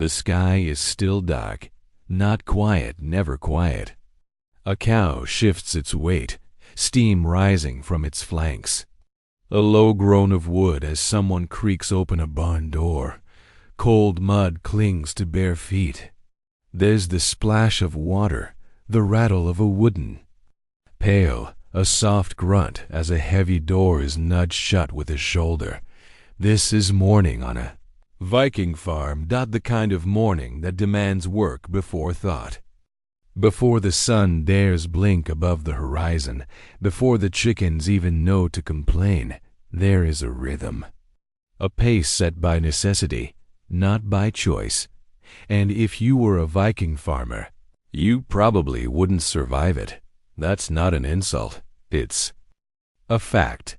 The sky is still dark, not quiet, never quiet. A cow shifts its weight, steam rising from its flanks. A low groan of wood as someone creaks open a barn door. Cold mud clings to bare feet. There's the splash of water, the rattle of a wooden pail, a soft grunt as a heavy door is nudged shut with a shoulder. This is morning on a Viking farm, not the kind of morning that demands work before thought. Before the sun dares blink above the horizon, before the chickens even know to complain, there is a rhythm. A pace set by necessity, not by choice. And if you were a Viking farmer, you probably wouldn't survive it. That's not an insult. It's a fact.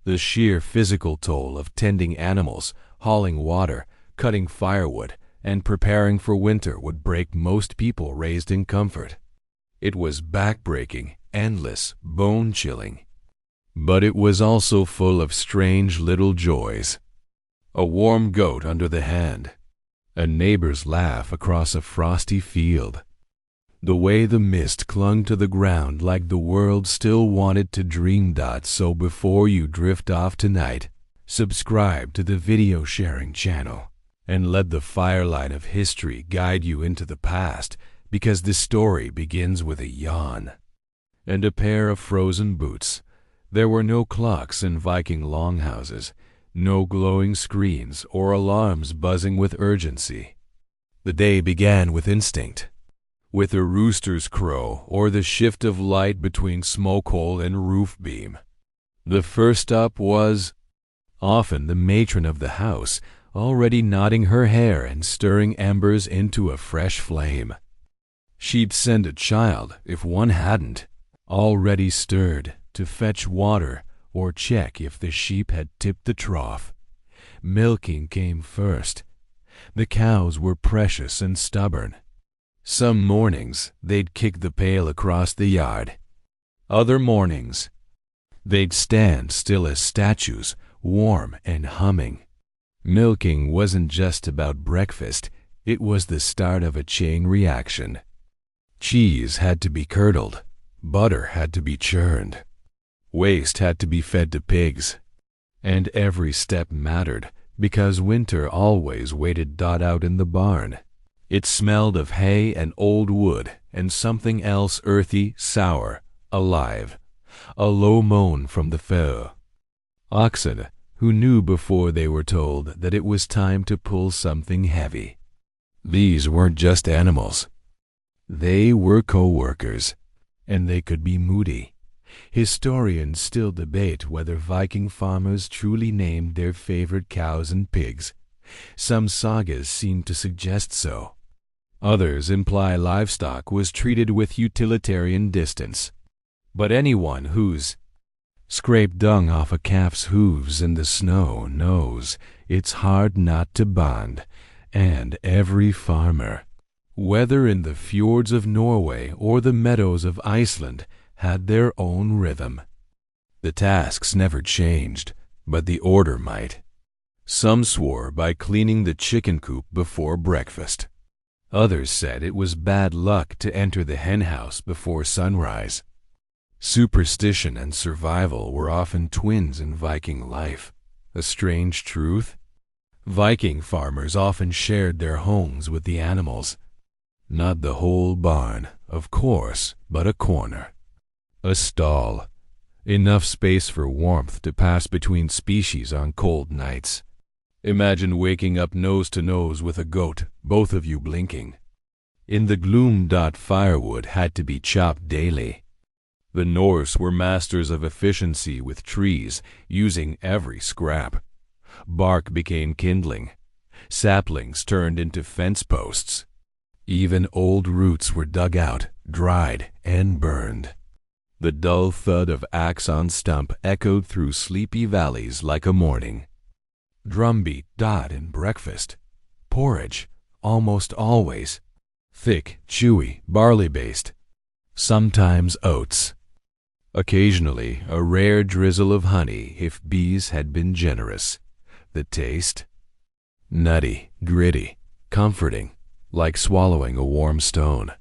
The sheer physical toll of tending animals, hauling water, cutting firewood, and preparing for winter would break most people raised in comfort. It was back-breaking, endless, bone-chilling. But it was also full of strange little joys. A warm goat under the hand, a neighbor's laugh across a frosty field, the way the mist clung to the ground like the world still wanted to dream. So before you drift off tonight, subscribe to the video sharing channel and let the fireline of history guide you into the past, because this story begins with a yawn and a pair of frozen boots. There were no clocks in Viking longhouses, no glowing screens or alarms buzzing with urgency. The day began with instinct, with a rooster's crow or the shift of light between smoke hole and roof beam. The first up was often the matron of the house, already knotting her hair and stirring embers into a fresh flame. She'd send a child, if one hadn't, already stirred, to fetch water or check if the sheep had tipped the trough. Milking came first. The cows were precious and stubborn. Some mornings they'd kick the pail across the yard. Other mornings they'd stand still as statues, warm and humming. Milking wasn't just about breakfast, it was the start of a chain reaction. Cheese had to be curdled, butter had to be churned, waste had to be fed to pigs. And every step mattered, because winter always waited out in the barn. It smelled of hay and old wood and something else earthy, sour, alive. A low moan from the fell. Oxen, who knew before they were told that it was time to pull something heavy. These weren't just animals. They were co-workers, and they could be moody. Historians still debate whether Viking farmers truly named their favorite cows and pigs. Some sagas seem to suggest so. Others imply livestock was treated with utilitarian distance. But anyone who's scraped dung off a calf's hooves in the snow knows it's hard not to bond, and every farmer, whether in the fjords of Norway or the meadows of Iceland, had their own rhythm. The tasks never changed, but the order might. Some swore by cleaning the chicken coop before breakfast. Others said it was bad luck to enter the henhouse before sunrise. Superstition and survival were often twins in Viking life. A strange truth. Viking farmers often shared their homes with the animals. Not the whole barn, of course, but a corner. A stall. Enough space for warmth to pass between species on cold nights. Imagine waking up nose to nose with a goat, both of you blinking. In the gloom, firewood had to be chopped daily. The Norse were masters of efficiency with trees, using every scrap. Bark became kindling. Saplings turned into fence posts. Even old roots were dug out, dried, and burned. The dull thud of axe on stump echoed through sleepy valleys like a morning. Drumbeat, and breakfast. Porridge, almost always. Thick, chewy, barley-based. Sometimes oats. Occasionally, a rare drizzle of honey if bees had been generous. The taste? Nutty, gritty, comforting, like swallowing a warm stone.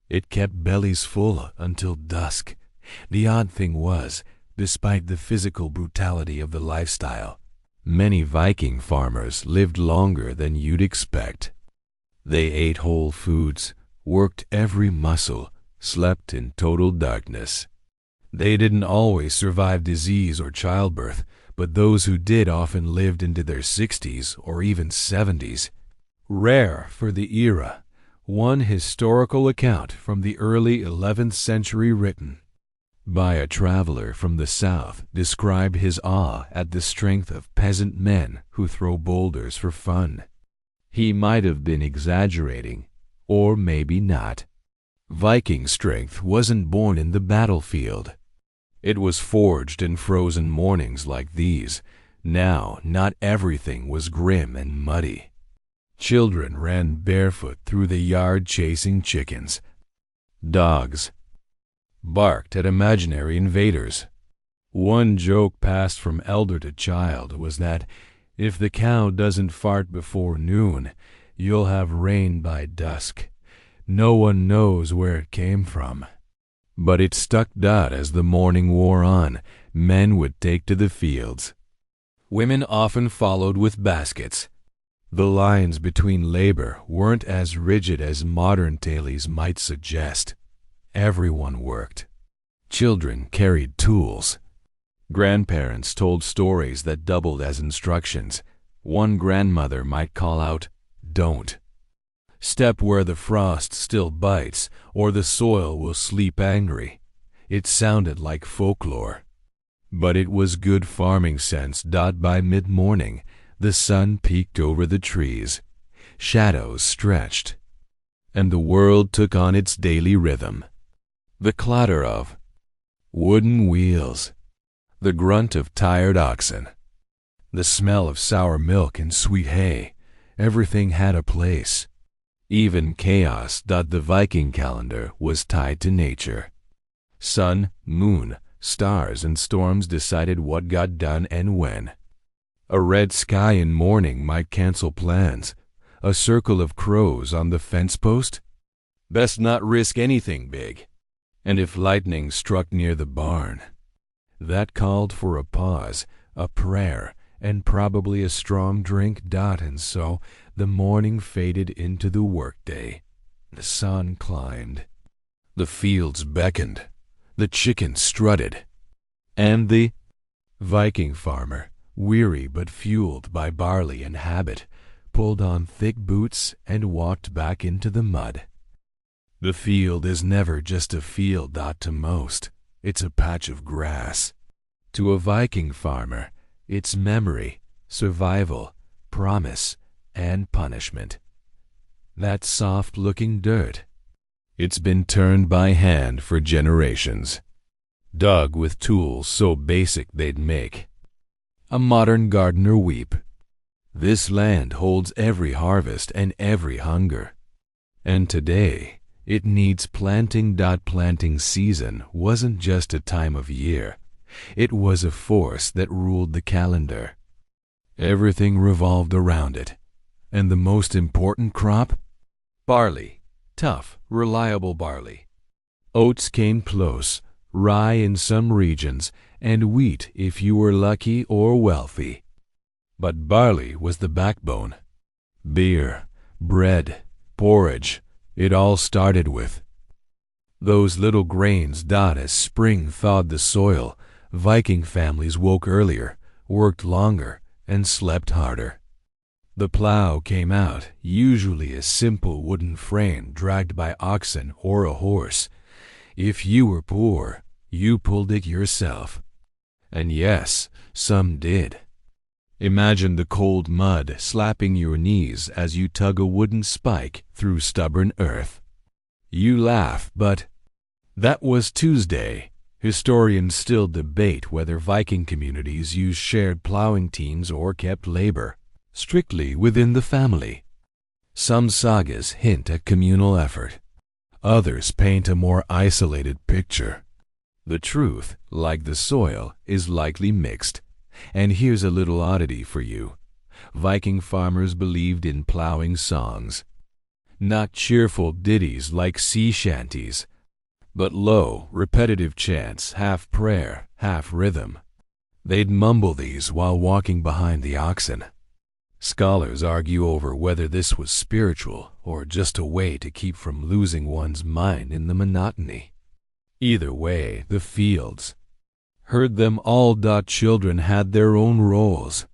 It kept bellies full until dusk. The odd thing was, despite the physical brutality of the lifestyle, many Viking farmers lived longer than you'd expect. They ate whole foods, worked every muscle, slept in total darkness. They didn't always survive disease or childbirth, but those who did often lived into their 60s or even 70s. Rare for the era, one historical account from the early 11th century written by a traveler from the south described his awe at the strength of peasant men who throw boulders for fun. He might have been exaggerating, or maybe not. Viking strength wasn't born in the battlefield. It was forged in frozen mornings like these. Now, not everything was grim and muddy. Children ran barefoot through the yard chasing chickens. Dogs barked at imaginary invaders. One joke passed from elder to child was that if the cow doesn't fart before noon, you'll have rain by dusk. No one knows where it came from. But it stuck. As the morning wore on, men would take to the fields. Women often followed with baskets. The lines between labor weren't as rigid as modern dailies might suggest. Everyone worked. Children carried tools. Grandparents told stories that doubled as instructions. One grandmother might call out, "Don't step where the frost still bites, or the soil will sleep angry." It sounded like folklore, but it was good farming sense. By mid-morning, the sun peeked over the trees, shadows stretched, and the world took on its daily rhythm. The clatter of wooden wheels, the grunt of tired oxen, the smell of sour milk and sweet hay. Everything had a place. Even chaos. The Viking calendar was tied to nature. Sun, moon, stars, and storms decided what got done and when. A red sky in morning might cancel plans. A circle of crows on the fence post? Best not risk anything big. And if lightning struck near the barn, that called for a pause, a prayer, and probably a strong drink. And so the morning faded into the workday. The sun climbed. The fields beckoned. The chickens strutted. And the Viking farmer, weary but fueled by barley and habit, pulled on thick boots and walked back into the mud. The field is never just a field. To most, it's a patch of grass. To a Viking farmer, it's memory, survival, promise, and punishment. That soft-looking dirt, it's been turned by hand for generations, dug with tools so basic they'd make a modern gardener weep. This land holds every harvest and every hunger. And today, it needs planting. Planting season wasn't just a time of year. It was a force that ruled the calendar. Everything revolved around it. And the most important crop? Barley. Tough, reliable barley. Oats came close, rye in some regions, and wheat if you were lucky or wealthy. But barley was the backbone. Beer, bread, porridge, it all started with those little grains. As spring thawed the soil, Viking families woke earlier, worked longer, and slept harder. The plow came out, usually a simple wooden frame dragged by oxen or a horse. If you were poor, you pulled it yourself. And yes, some did. Imagine the cold mud slapping your knees as you tug a wooden spike through stubborn earth. You laugh, but that was Tuesday. Historians still debate whether Viking communities used shared plowing teams or kept labor strictly within the family. Some sagas hint at communal effort. Others paint a more isolated picture. The truth, like the soil, is likely mixed. And here's a little oddity for you. Viking farmers believed in plowing songs. Not cheerful ditties like sea shanties, but low, repetitive chants, half prayer, half rhythm. They'd mumble these while walking behind the oxen. Scholars argue over whether this was spiritual or just a way to keep from losing one's mind in the monotony. Either way, the fields heard them all. Children had their own roles.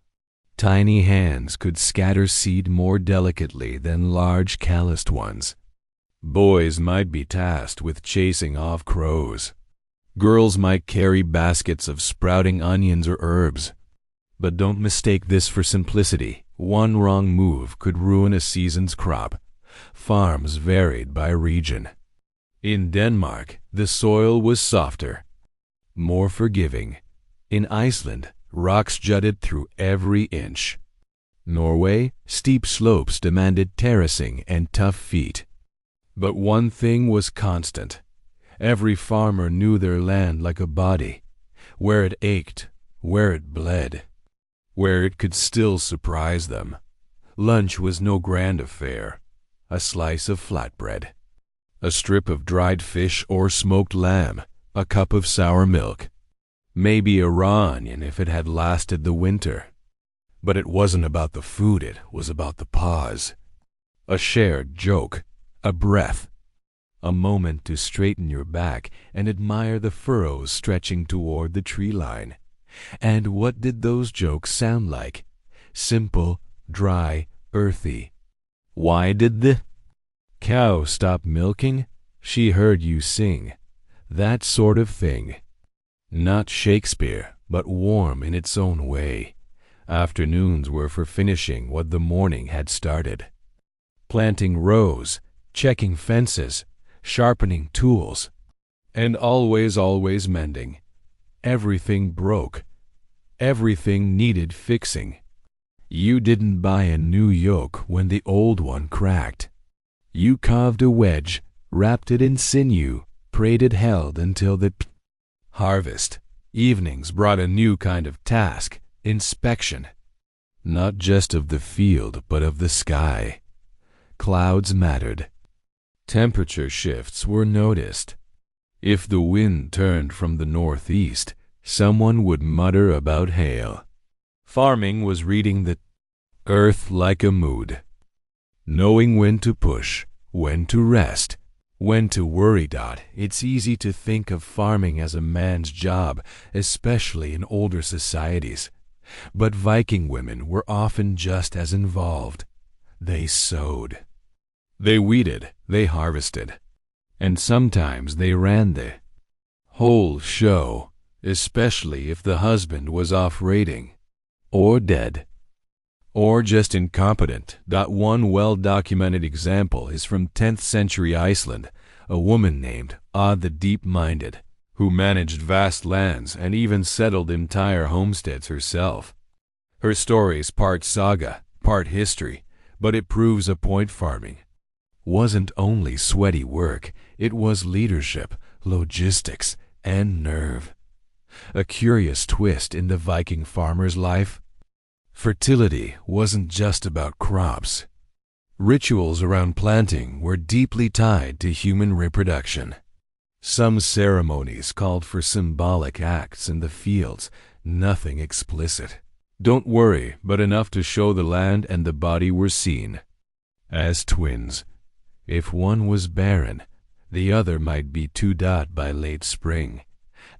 Tiny hands could scatter seed more delicately than large calloused ones. Boys might be tasked with chasing off crows. Girls might carry baskets of sprouting onions or herbs. But don't mistake this for simplicity. One wrong move could ruin a season's crop. Farms varied by region. In Denmark, the soil was softer, more forgiving. In Iceland, rocks jutted through every inch. Norway, steep slopes demanded terracing and tough feet. But one thing was constant. Every farmer knew their land like a body, where it ached, where it bled, where it could still surprise them. Lunch was no grand affair. A slice of flatbread, a strip of dried fish or smoked lamb, a cup of sour milk, maybe a raw onion if it had lasted the winter. But it wasn't about the food, it was about the pause. A shared joke, a breath, a moment to straighten your back and admire the furrows stretching toward the tree line. And what did those jokes sound like? Simple, dry, earthy. Why did the cow stop milking? She heard you sing. That sort of thing. Not Shakespeare, but warm in its own way. Afternoons were for finishing what the morning had started. Planting rows, checking fences, sharpening tools, and always mending. Everything broke. Everything needed fixing. You didn't buy a new yoke when the old one cracked. You carved a wedge, wrapped it in sinew, prayed it held until the harvest. Evenings brought a new kind of task, inspection. Not just of the field, but of the sky. Clouds mattered. Temperature shifts were noticed. If the wind turned from the northeast, someone would mutter about hail. Farming was reading the earth like a mood. Knowing when to push, when to rest, when to worry. It's easy to think of farming as a man's job, especially in older societies. But Viking women were often just as involved. They sowed. They weeded, they harvested, and sometimes they ran the whole show, especially if the husband was off raiding, or dead, or just incompetent. One well-documented example is from 10th century Iceland, a woman named Odd the Deep-Minded, who managed vast lands and even settled entire homesteads herself. Her story's part saga, part history, but it proves a point. Farming wasn't only sweaty work, it was leadership, logistics, and nerve. A curious twist in the Viking farmer's life. Fertility wasn't just about crops. Rituals around planting were deeply tied to human reproduction. Some ceremonies called for symbolic acts in the fields, nothing explicit. Don't worry, but enough to show the land and the body were seen. As twins, if one was barren, the other might be two. By late spring,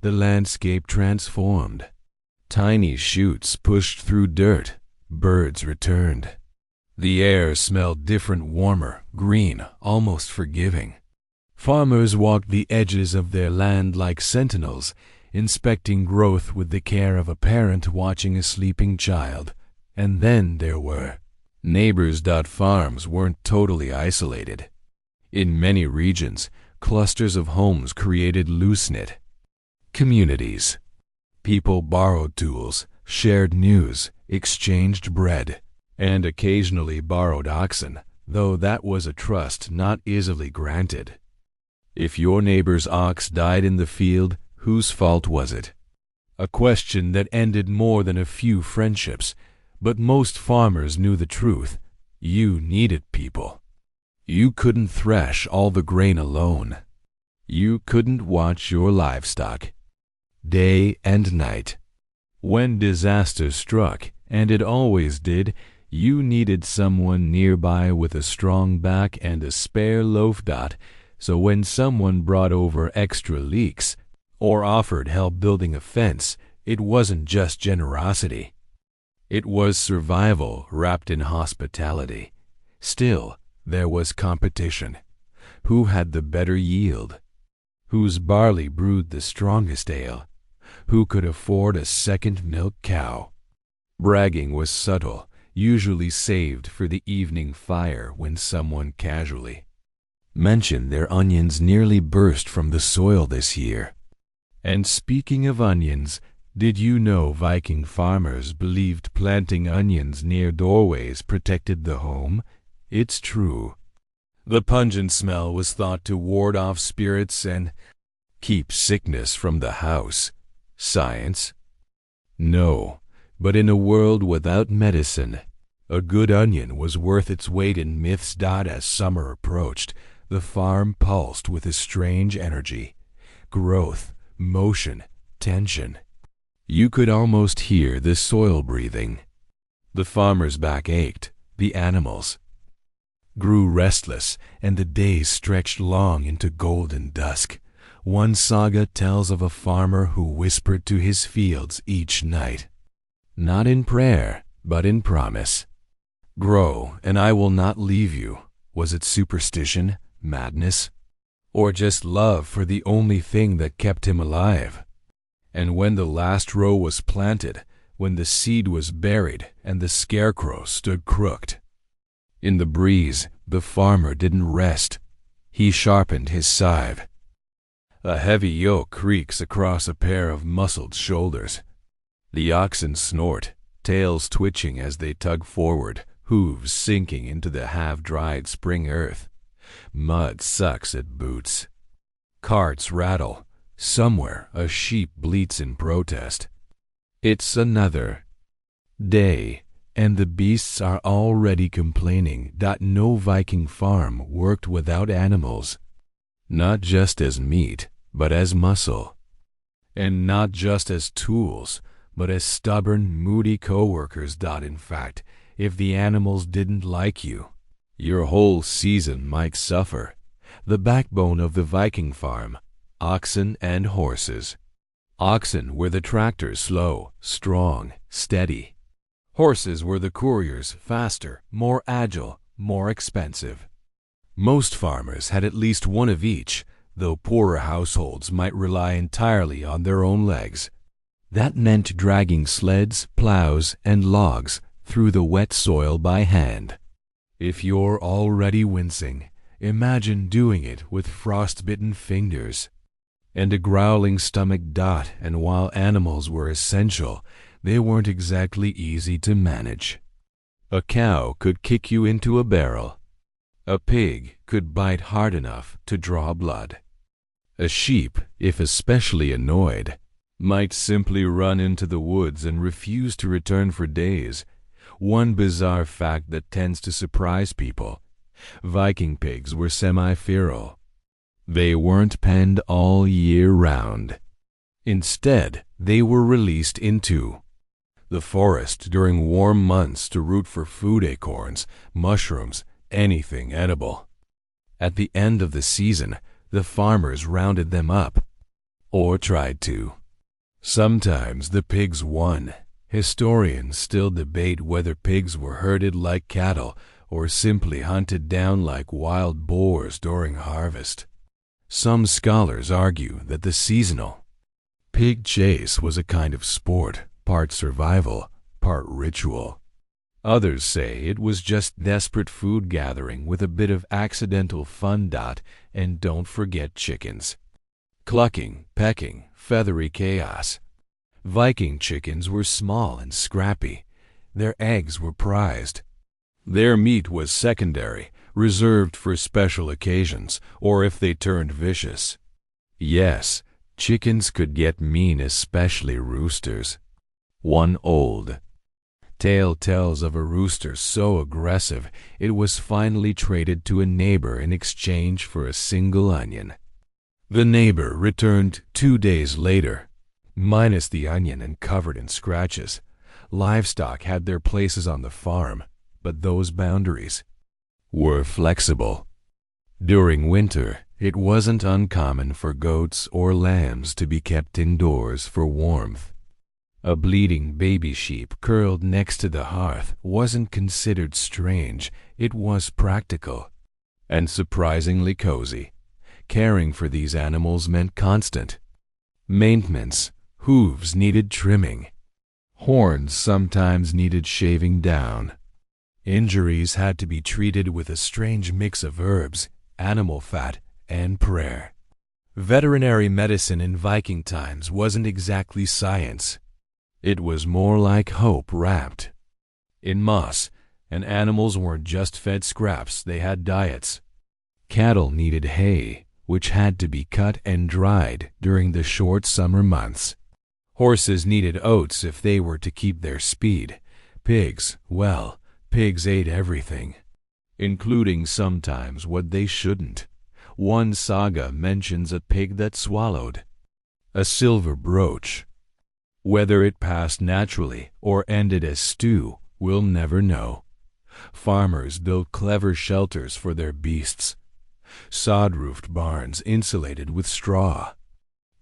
the landscape transformed. Tiny shoots pushed through dirt, birds returned. The air smelled different, warmer, green, almost forgiving. Farmers walked the edges of their land like sentinels, inspecting growth with the care of a parent watching a sleeping child. And then there were neighbors. Farms weren't totally isolated. In many regions, clusters of homes created loose-knit communities. People borrowed tools, shared news, exchanged bread, and occasionally borrowed oxen, though that was a trust not easily granted. If your neighbor's ox died in the field, whose fault was it? A question that ended more than a few friendships, But most farmers knew the truth. You needed people. You couldn't thresh all the grain alone. You couldn't watch your livestock day and night. When disaster struck, and it always did, you needed someone nearby with a strong back and a spare loaf dot, so when someone brought over extra leeks or offered help building a fence, it wasn't just generosity. It was survival wrapped in hospitality. Still, there was competition. Who had the better yield? Whose barley brewed the strongest ale? Who could afford a second milk cow? Bragging was subtle, usually saved for the evening fire when someone casually mentioned their onions nearly burst from the soil this year. And speaking of onions, did you know Viking farmers believed planting onions near doorways protected the home? It's true. The pungent smell was thought to ward off spirits and keep sickness from the house. Science? No, but in a world without medicine, a good onion was worth its weight in myths. As summer approached, the farm pulsed with a strange energy. Growth, motion, tension. You could almost hear the soil breathing. The farmer's back ached, the animals grew restless, and the days stretched long into golden dusk. One saga tells of a farmer who whispered to his fields each night, not in prayer, but in promise. Grow, and I will not leave you. Was it superstition, madness, or just love for the only thing that kept him alive? And when the last row was planted, when the seed was buried and the scarecrow stood crooked in the breeze, the farmer didn't rest. He sharpened his scythe. A heavy yoke creaks across a pair of muscled shoulders. The oxen snort, tails twitching as they tug forward, hooves sinking into the half-dried spring earth. Mud sucks at boots. Carts rattle. Somewhere a sheep bleats in protest. It's another day, and the beasts are already complaining that no Viking farm worked without animals. Not just as meat, but as muscle. And not just as tools, but as stubborn, moody co-workers. In fact, if the animals didn't like you, your whole season might suffer. The backbone of the Viking farm: oxen and horses. Oxen were the tractors, slow, strong, steady. Horses were the couriers, faster, more agile, more expensive. Most farmers had at least one of each, though poorer households might rely entirely on their own legs. That meant dragging sleds, plows, and logs through the wet soil by hand. If you're already wincing, imagine doing it with frostbitten fingers and a growling stomach. And while animals were essential, they weren't exactly easy to manage. A cow could kick you into a barrel. A pig could bite hard enough to draw blood. A sheep, if especially annoyed, might simply run into the woods and refuse to return for days. One bizarre fact that tends to surprise people: Viking pigs were semi-feral. They weren't penned all year round. Instead, they were released into the forest during warm months to root for food: acorns, mushrooms, anything edible. At the end of the season, the farmers rounded them up, or tried to. Sometimes the pigs won. Historians still debate whether pigs were herded like cattle or simply hunted down like wild boars during harvest. Some scholars argue that the seasonal pig chase was a kind of sport, part survival, part ritual. Others say it was just desperate food gathering with a bit of accidental fun. And don't forget chickens. Clucking, pecking, feathery chaos. Viking chickens were small and scrappy. Their eggs were prized. Their meat was secondary, reserved for special occasions, or if they turned vicious. Yes, chickens could get mean, especially roosters. One old Tale tells of a rooster so aggressive it was finally traded to a neighbor in exchange for a single onion. The neighbor returned 2 days later, minus the onion and covered in scratches. Livestock had their places on the farm, but those boundaries were flexible. During winter, it wasn't uncommon for goats or lambs to be kept indoors for warmth. A bleeding baby sheep curled next to the hearth wasn't considered strange, it was practical and surprisingly cozy. Caring for these animals meant constant maintenance. Hooves needed trimming. Horns sometimes needed shaving down. Injuries had to be treated with a strange mix of herbs, animal fat, and prayer. Veterinary medicine in Viking times wasn't exactly science. It was more like hope wrapped in moss, and animals weren't just fed scraps, they had diets. Cattle needed hay, which had to be cut and dried during the short summer months. Horses needed oats if they were to keep their speed. Pigs, well, pigs ate everything, including sometimes what they shouldn't. One saga mentions a pig that swallowed a silver brooch. Whether it passed naturally or ended as stew, we'll never know. Farmers built clever shelters for their beasts. Sod-roofed barns insulated with straw.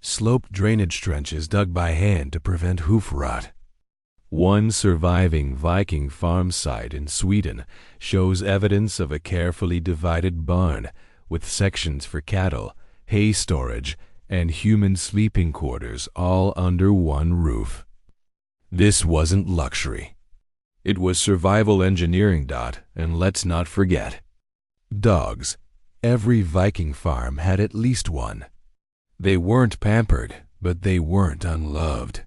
Sloped drainage trenches dug by hand to prevent hoof rot. One surviving Viking farm site in Sweden shows evidence of a carefully divided barn with sections for cattle, hay storage, and human sleeping quarters all under one roof. This wasn't luxury. It was survival engineering. And let's not forget dogs. Every Viking farm had at least one. They weren't pampered, but they weren't unloved.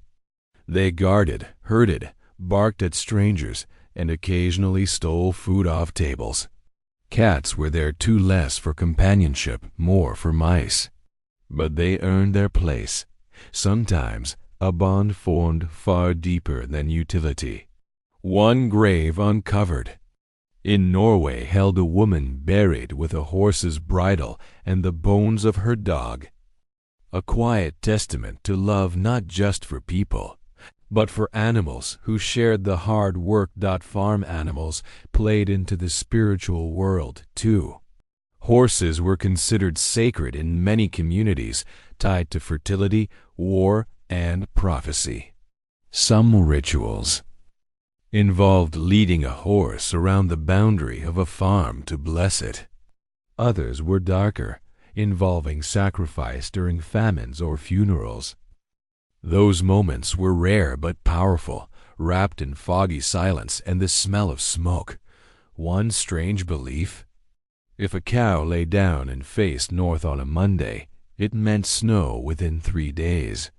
They guarded, herded, barked at strangers, and occasionally stole food off tables. Cats were there too, less for companionship, more for mice. But they earned their place. Sometimes a bond formed far deeper than utility. One grave uncovered in Norway held a woman buried with a horse's bridle and the bones of her dog. A quiet testament to love not just for people, but for animals who shared the hard work. Farm animals played into the spiritual world too. Horses were considered sacred in many communities, tied to fertility, war, and prophecy. Some rituals involved leading a horse around the boundary of a farm to bless it. Others were darker, involving sacrifice during famines or funerals. Those moments were rare but powerful, wrapped in foggy silence and the smell of smoke. One strange belief: if a cow lay down and faced north on a Monday, it meant snow within 3 days.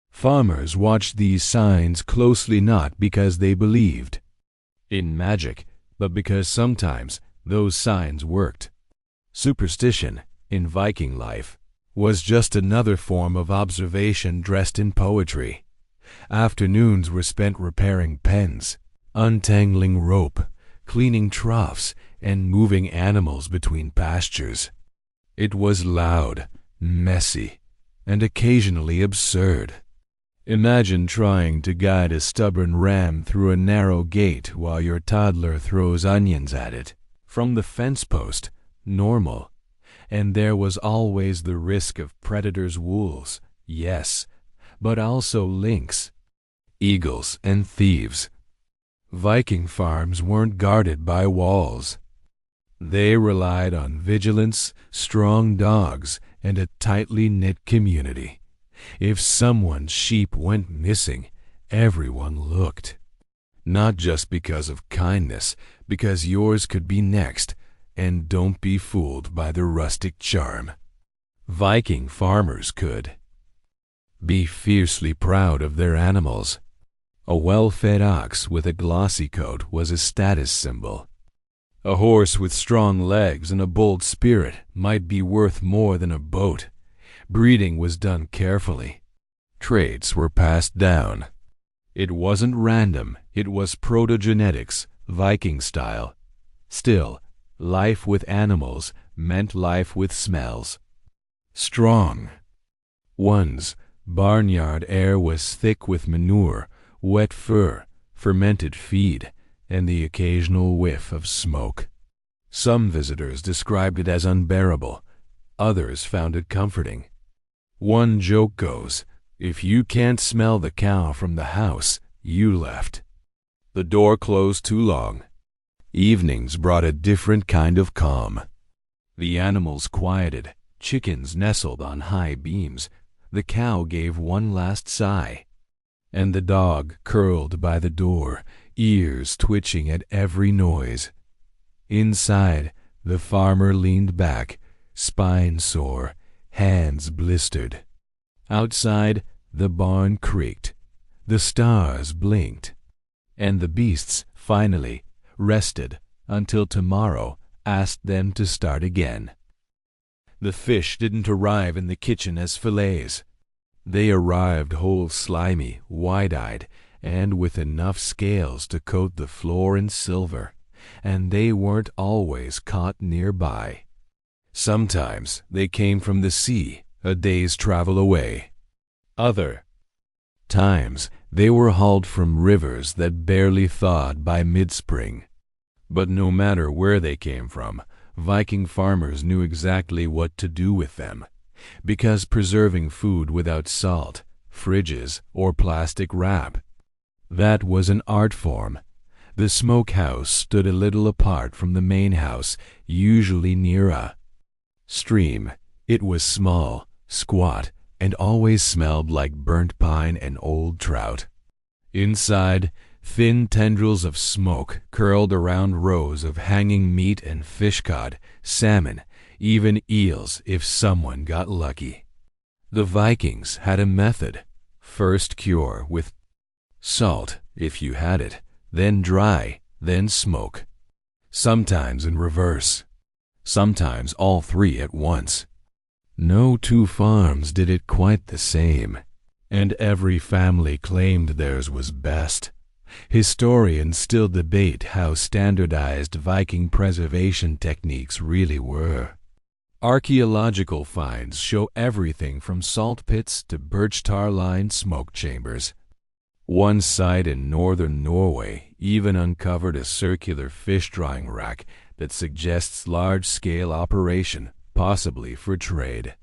Farmers watched these signs closely, not because they believed in magic, but because sometimes those signs worked. Superstition, in Viking life, was just another form of observation dressed in poetry. Afternoons were spent repairing pens, untangling rope, cleaning troughs, and moving animals between pastures. It was loud, messy, and occasionally absurd. Imagine trying to guide a stubborn ram through a narrow gate while your toddler throws onions at it from the fence post. Normal. And there was always the risk of predators. Wolves, yes, but also lynx, eagles, and thieves. Viking farms weren't guarded by walls. They relied on vigilance, strong dogs, and a tightly knit community. If someone's sheep went missing, everyone looked. Not just because of kindness, because yours could be next, and don't be fooled by the rustic charm. Viking farmers could be fiercely proud of their animals. A well-fed ox with a glossy coat was a status symbol. A horse with strong legs and a bold spirit might be worth more than a boat. Breeding was done carefully. Traits were passed down. It wasn't random, It was protogenetics, Viking style. Still, life with animals meant life with smells. Strong. One's barnyard air was thick with manure, wet fur, fermented feed, and the occasional whiff of smoke. Some visitors described it as unbearable. Others found it comforting. One joke goes, "If you can't smell the cow from the house, you left." The door closed too long. Evenings brought a different kind of calm. The animals quieted, chickens nestled on high beams, the cow gave one last sigh, and the dog curled by the door, ears twitching at every noise. Inside, the farmer leaned back, spine sore, hands blistered. Outside, the barn creaked, the stars blinked, and the beasts, finally, rested until tomorrow asked them to start again. The fish didn't arrive in the kitchen as fillets. They arrived whole, slimy, wide-eyed, and with enough scales to coat the floor in silver, and they weren't always caught nearby. Sometimes they came from the sea, a day's travel away. Other times they were hauled from rivers that barely thawed by mid-spring. But no matter where they came from, Viking farmers knew exactly what to do with them, because preserving food without salt, fridges, or plastic wrap, that was an art form. The smokehouse stood a little apart from the main house, usually near a stream. It was small, squat, and always smelled like burnt pine and old trout. Inside, thin tendrils of smoke curled around rows of hanging meat and fish cod, salmon, even eels if someone got lucky. The Vikings had a method. First cure with salt, if you had it, then dry, then smoke. Sometimes in reverse. Sometimes all three at once. No two farms did it quite the same, and every family claimed theirs was best. Historians still debate how standardized Viking preservation techniques really were. Archaeological finds show everything from salt pits to birch tar-lined smoke chambers. One site in northern Norway even uncovered a circular fish drying rack that suggests large-scale operation, possibly for trade.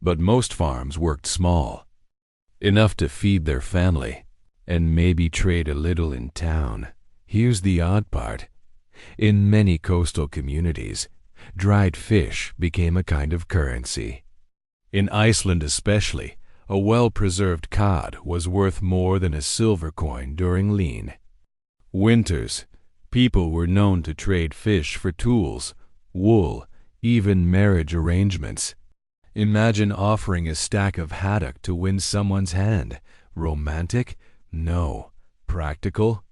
But most farms worked small, enough to feed their family, and maybe trade a little in town. Here's the odd part. In many coastal communities, dried fish became a kind of currency. In Iceland especially, a well-preserved cod was worth more than a silver coin during lean. Winters, people were known to trade fish for tools, wool, even marriage arrangements. Imagine offering a stack of haddock to win someone's hand. Romantic? No. Practical?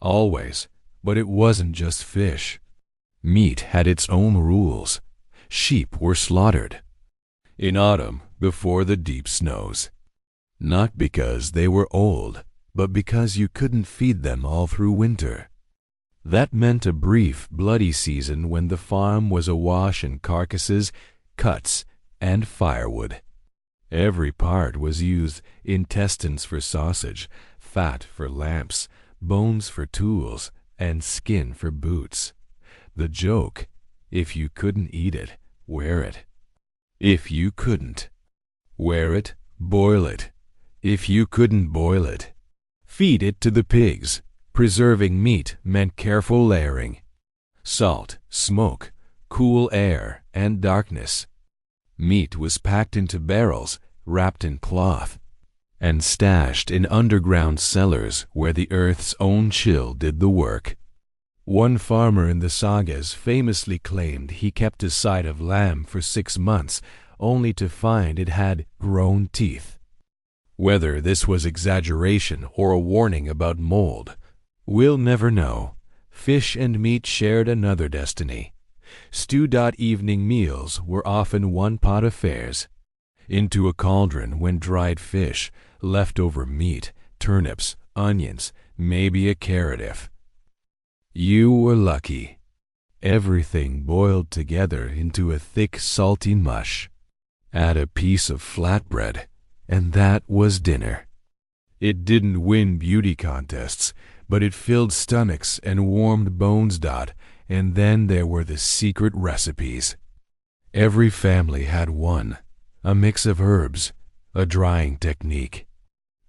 Always. But it wasn't just fish. Meat had its own rules. Sheep were slaughtered in autumn before the deep snows. Not because they were old, but because you couldn't feed them all through winter. That meant a brief, bloody season when the farm was awash in carcasses, cuts, and firewood. Every part was used: intestines for sausage, fat for lamps, bones for tools, and skin for boots. The joke: if you couldn't eat it, wear it. If you couldn't wear it, boil it. If you couldn't boil it, feed it to the pigs. Preserving meat meant careful layering. Salt, smoke, cool air, and darkness. Meat was packed into barrels, wrapped in cloth, and stashed in underground cellars where the earth's own chill did the work. One farmer in the sagas famously claimed he kept a side of lamb for 6 months, only to find it had grown teeth. Whether this was exaggeration or a warning about mold, we'll never know. Fish and meat shared another destiny. Stew-evening meals were often one-pot affairs. Into a cauldron went dried fish, leftover meat, turnips, onions, maybe a carrot if you were lucky. Everything boiled together into a thick, salty mush. Add a piece of flatbread, and that was dinner. It didn't win beauty contests, but it filled stomachs and warmed bones. And then there were the secret recipes. Every family had one, a mix of herbs, a drying technique,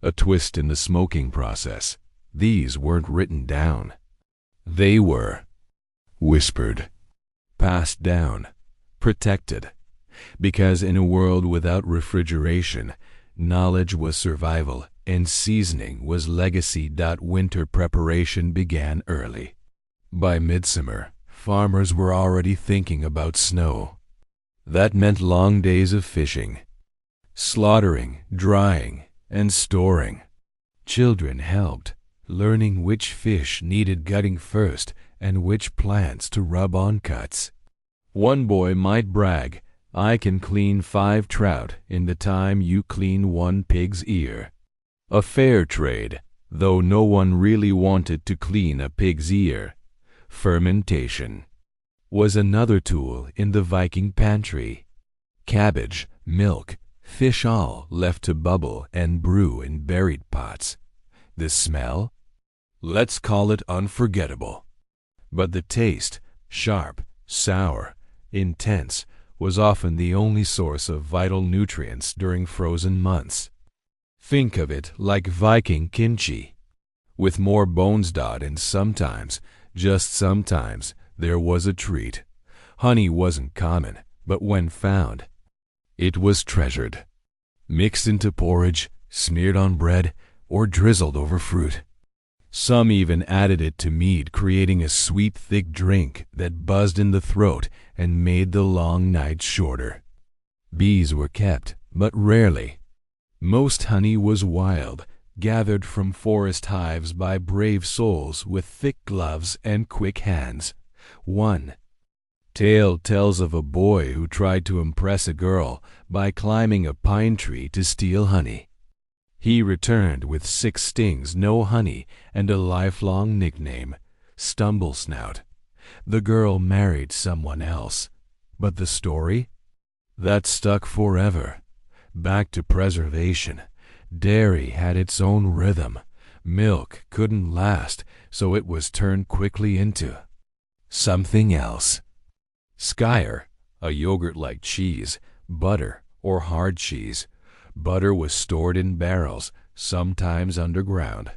a twist in the smoking process. These weren't written down. They were whispered, passed down, protected. Because in a world without refrigeration, knowledge was survival and seasoning was legacy. Winter preparation began early. By midsummer, farmers were already thinking about snow. That meant long days of fishing, slaughtering, drying, and storing. Children helped, learning which fish needed gutting first and which plants to rub on cuts. One boy might brag, "I can clean 5 trout in the time you clean 1 pig's ear." A fair trade, though no one really wanted to clean a pig's ear. Fermentation was another tool in the Viking pantry. Cabbage, milk, fish all left to bubble and brew in buried pots. The smell? Let's call it unforgettable. But the taste, sharp, sour, intense, was often the only source of vital nutrients during frozen months. Think of it like Viking kimchi, with more bones. And sometimes, just sometimes, there was a treat. Honey wasn't common, but when found, it was treasured. Mixed into porridge, smeared on bread, or drizzled over fruit. Some even added it to mead, creating a sweet, thick drink that buzzed in the throat and made the long nights shorter. Bees were kept, but rarely. Most honey was wild, gathered from forest hives by brave souls with thick gloves and quick hands. One tale tells of a boy who tried to impress a girl by climbing a pine tree to steal honey. He returned with 6 stings, no honey, and a lifelong nickname, Stumble Snout. The girl married someone else. But the story? That stuck forever. Back to preservation. Dairy had its own rhythm. Milk couldn't last, so it was turned quickly into something else. Skyr, a yogurt-like cheese, butter, or hard cheese. Butter was stored in barrels, sometimes underground.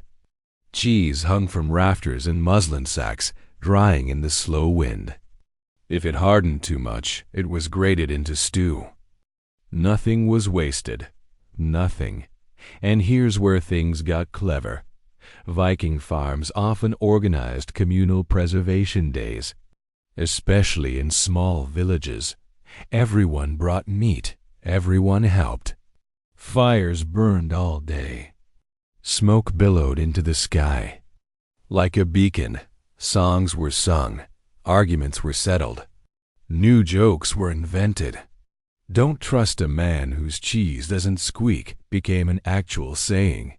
Cheese hung from rafters in muslin sacks, drying in the slow wind. If it hardened too much, it was grated into stew. Nothing was wasted. Nothing. And here's where things got clever. Viking farms often organized communal preservation days, especially in small villages. Everyone brought meat. Everyone helped. Fires burned all day. Smoke billowed into the sky. Like a beacon, songs were sung. Arguments were settled. New jokes were invented. "Don't trust a man whose cheese doesn't squeak" became an actual saying.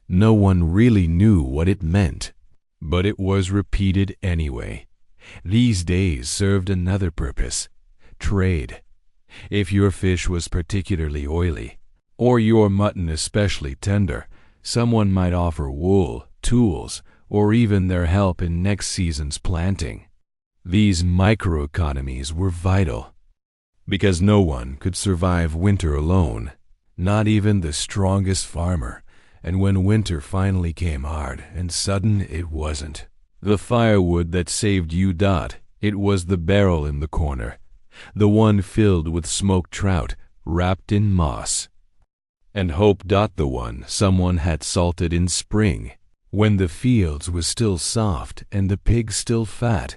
No one really knew what it meant, but it was repeated anyway. These days served another purpose: trade. If your fish was particularly oily, or your mutton especially tender, someone might offer wool, tools, or even their help in next season's planting. These microeconomies were vital, because no one could survive winter alone, not even the strongest farmer. And when winter finally came hard and sudden, it wasn't the firewood that saved you. It was the barrel in the corner, the one filled with smoked trout wrapped in moss. And hope. The one someone had salted in spring, when the fields were still soft and the pigs still fat.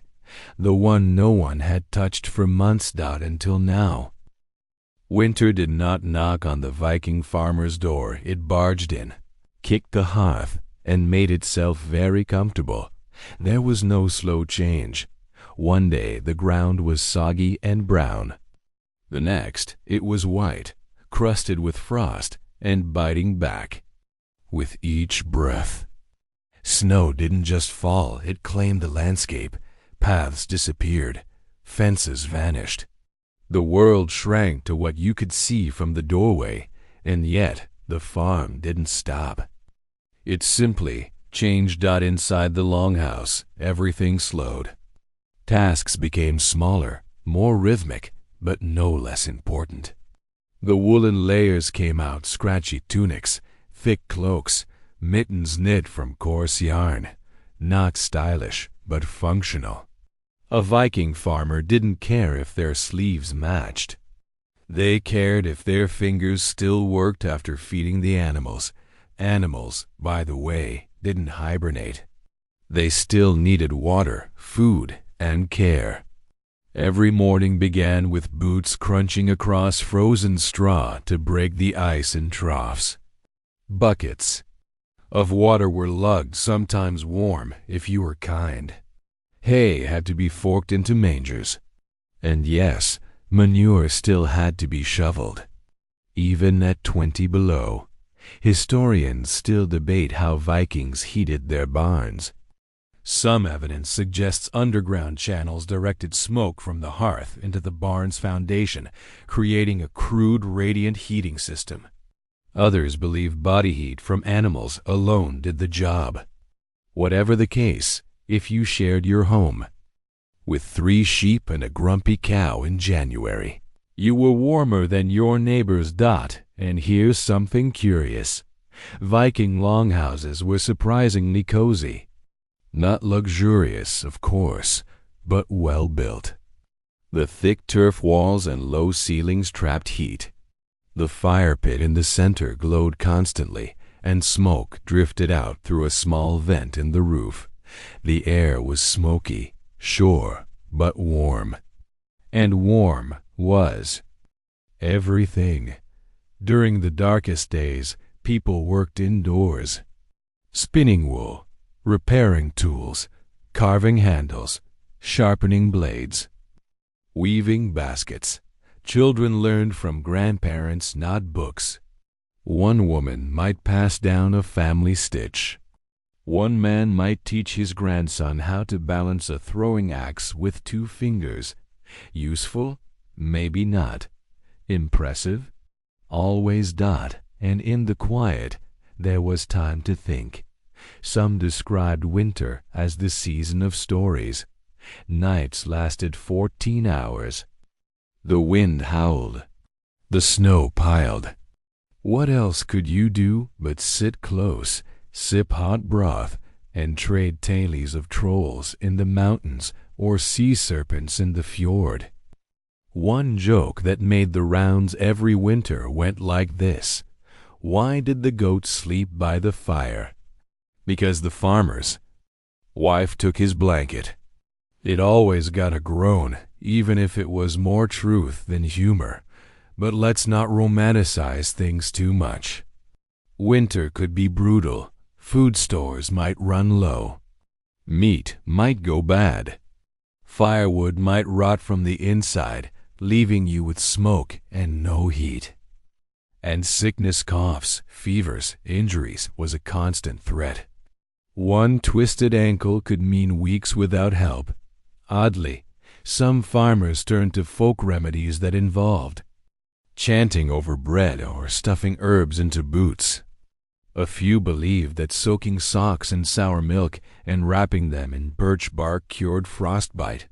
The one no one had touched for months. Until now. Winter did not knock on the Viking farmer's door. It barged in, kicked the hearth, and made itself very comfortable. There was no slow change. One day the ground was soggy and brown. The next it was white, crusted with frost, and biting back with each breath. Snow didn't just fall, it claimed the landscape. Paths disappeared. Fences vanished. The world shrank to what you could see from the doorway, and yet the farm didn't stop. It simply changed. Inside the longhouse, everything slowed. Tasks became smaller, more rhythmic, but no less important. The woolen layers came out, scratchy tunics, thick cloaks, mittens knit from coarse yarn, not stylish, but functional. A Viking farmer didn't care if their sleeves matched. They cared if their fingers still worked after feeding the animals. Animals, by the way, didn't hibernate. They still needed water, food, and care. Every morning began with boots crunching across frozen straw to break the ice in troughs. Buckets of water were lugged, sometimes warm if you were kind. Hay had to be forked into mangers. And yes, manure still had to be shoveled. Even at 20 below, historians still debate how Vikings heated their barns. Some evidence suggests underground channels directed smoke from the hearth into the barn's foundation, creating a crude radiant heating system. Others believe body heat from animals alone did the job. Whatever the case, if you shared your home with 3 sheep and a grumpy cow in January, you were warmer than your neighbor's dot. And here's something curious. Viking longhouses were surprisingly cozy. Not luxurious, of course, but well built. The thick turf walls and low ceilings trapped heat. The fire pit in the center glowed constantly, and smoke drifted out through a small vent in the roof. The air was smoky, sure, but warm. And warm was everything. During the darkest days, people worked indoors, spinning wool, repairing tools, carving handles, sharpening blades, weaving baskets. Children learned from grandparents, not books. One woman might pass down a family stitch. One man might teach his grandson how to balance a throwing axe with 2 fingers. Useful? Maybe not. Impressive? Always not. And in the quiet, there was time to think. Some described winter as the season of stories. Nights lasted 14 hours. The wind howled. The snow piled. What else could you do but sit close, sip hot broth, and trade tales of trolls in the mountains or sea serpents in the fjord? One joke that made the rounds every winter went like this. Why did the goat sleep by the fire? Because the farmer's wife took his blanket. It always got a groan, even if it was more truth than humor. But let's not romanticize things too much. Winter could be brutal. Food stores might run low. Meat might go bad. Firewood might rot from the inside, leaving you with smoke and no heat. And sickness, coughs, fevers, injuries was a constant threat. One twisted ankle could mean weeks without help. Oddly, some farmers turned to folk remedies that involved chanting over bread or stuffing herbs into boots. A few believed that soaking socks in sour milk and wrapping them in birch bark cured frostbite.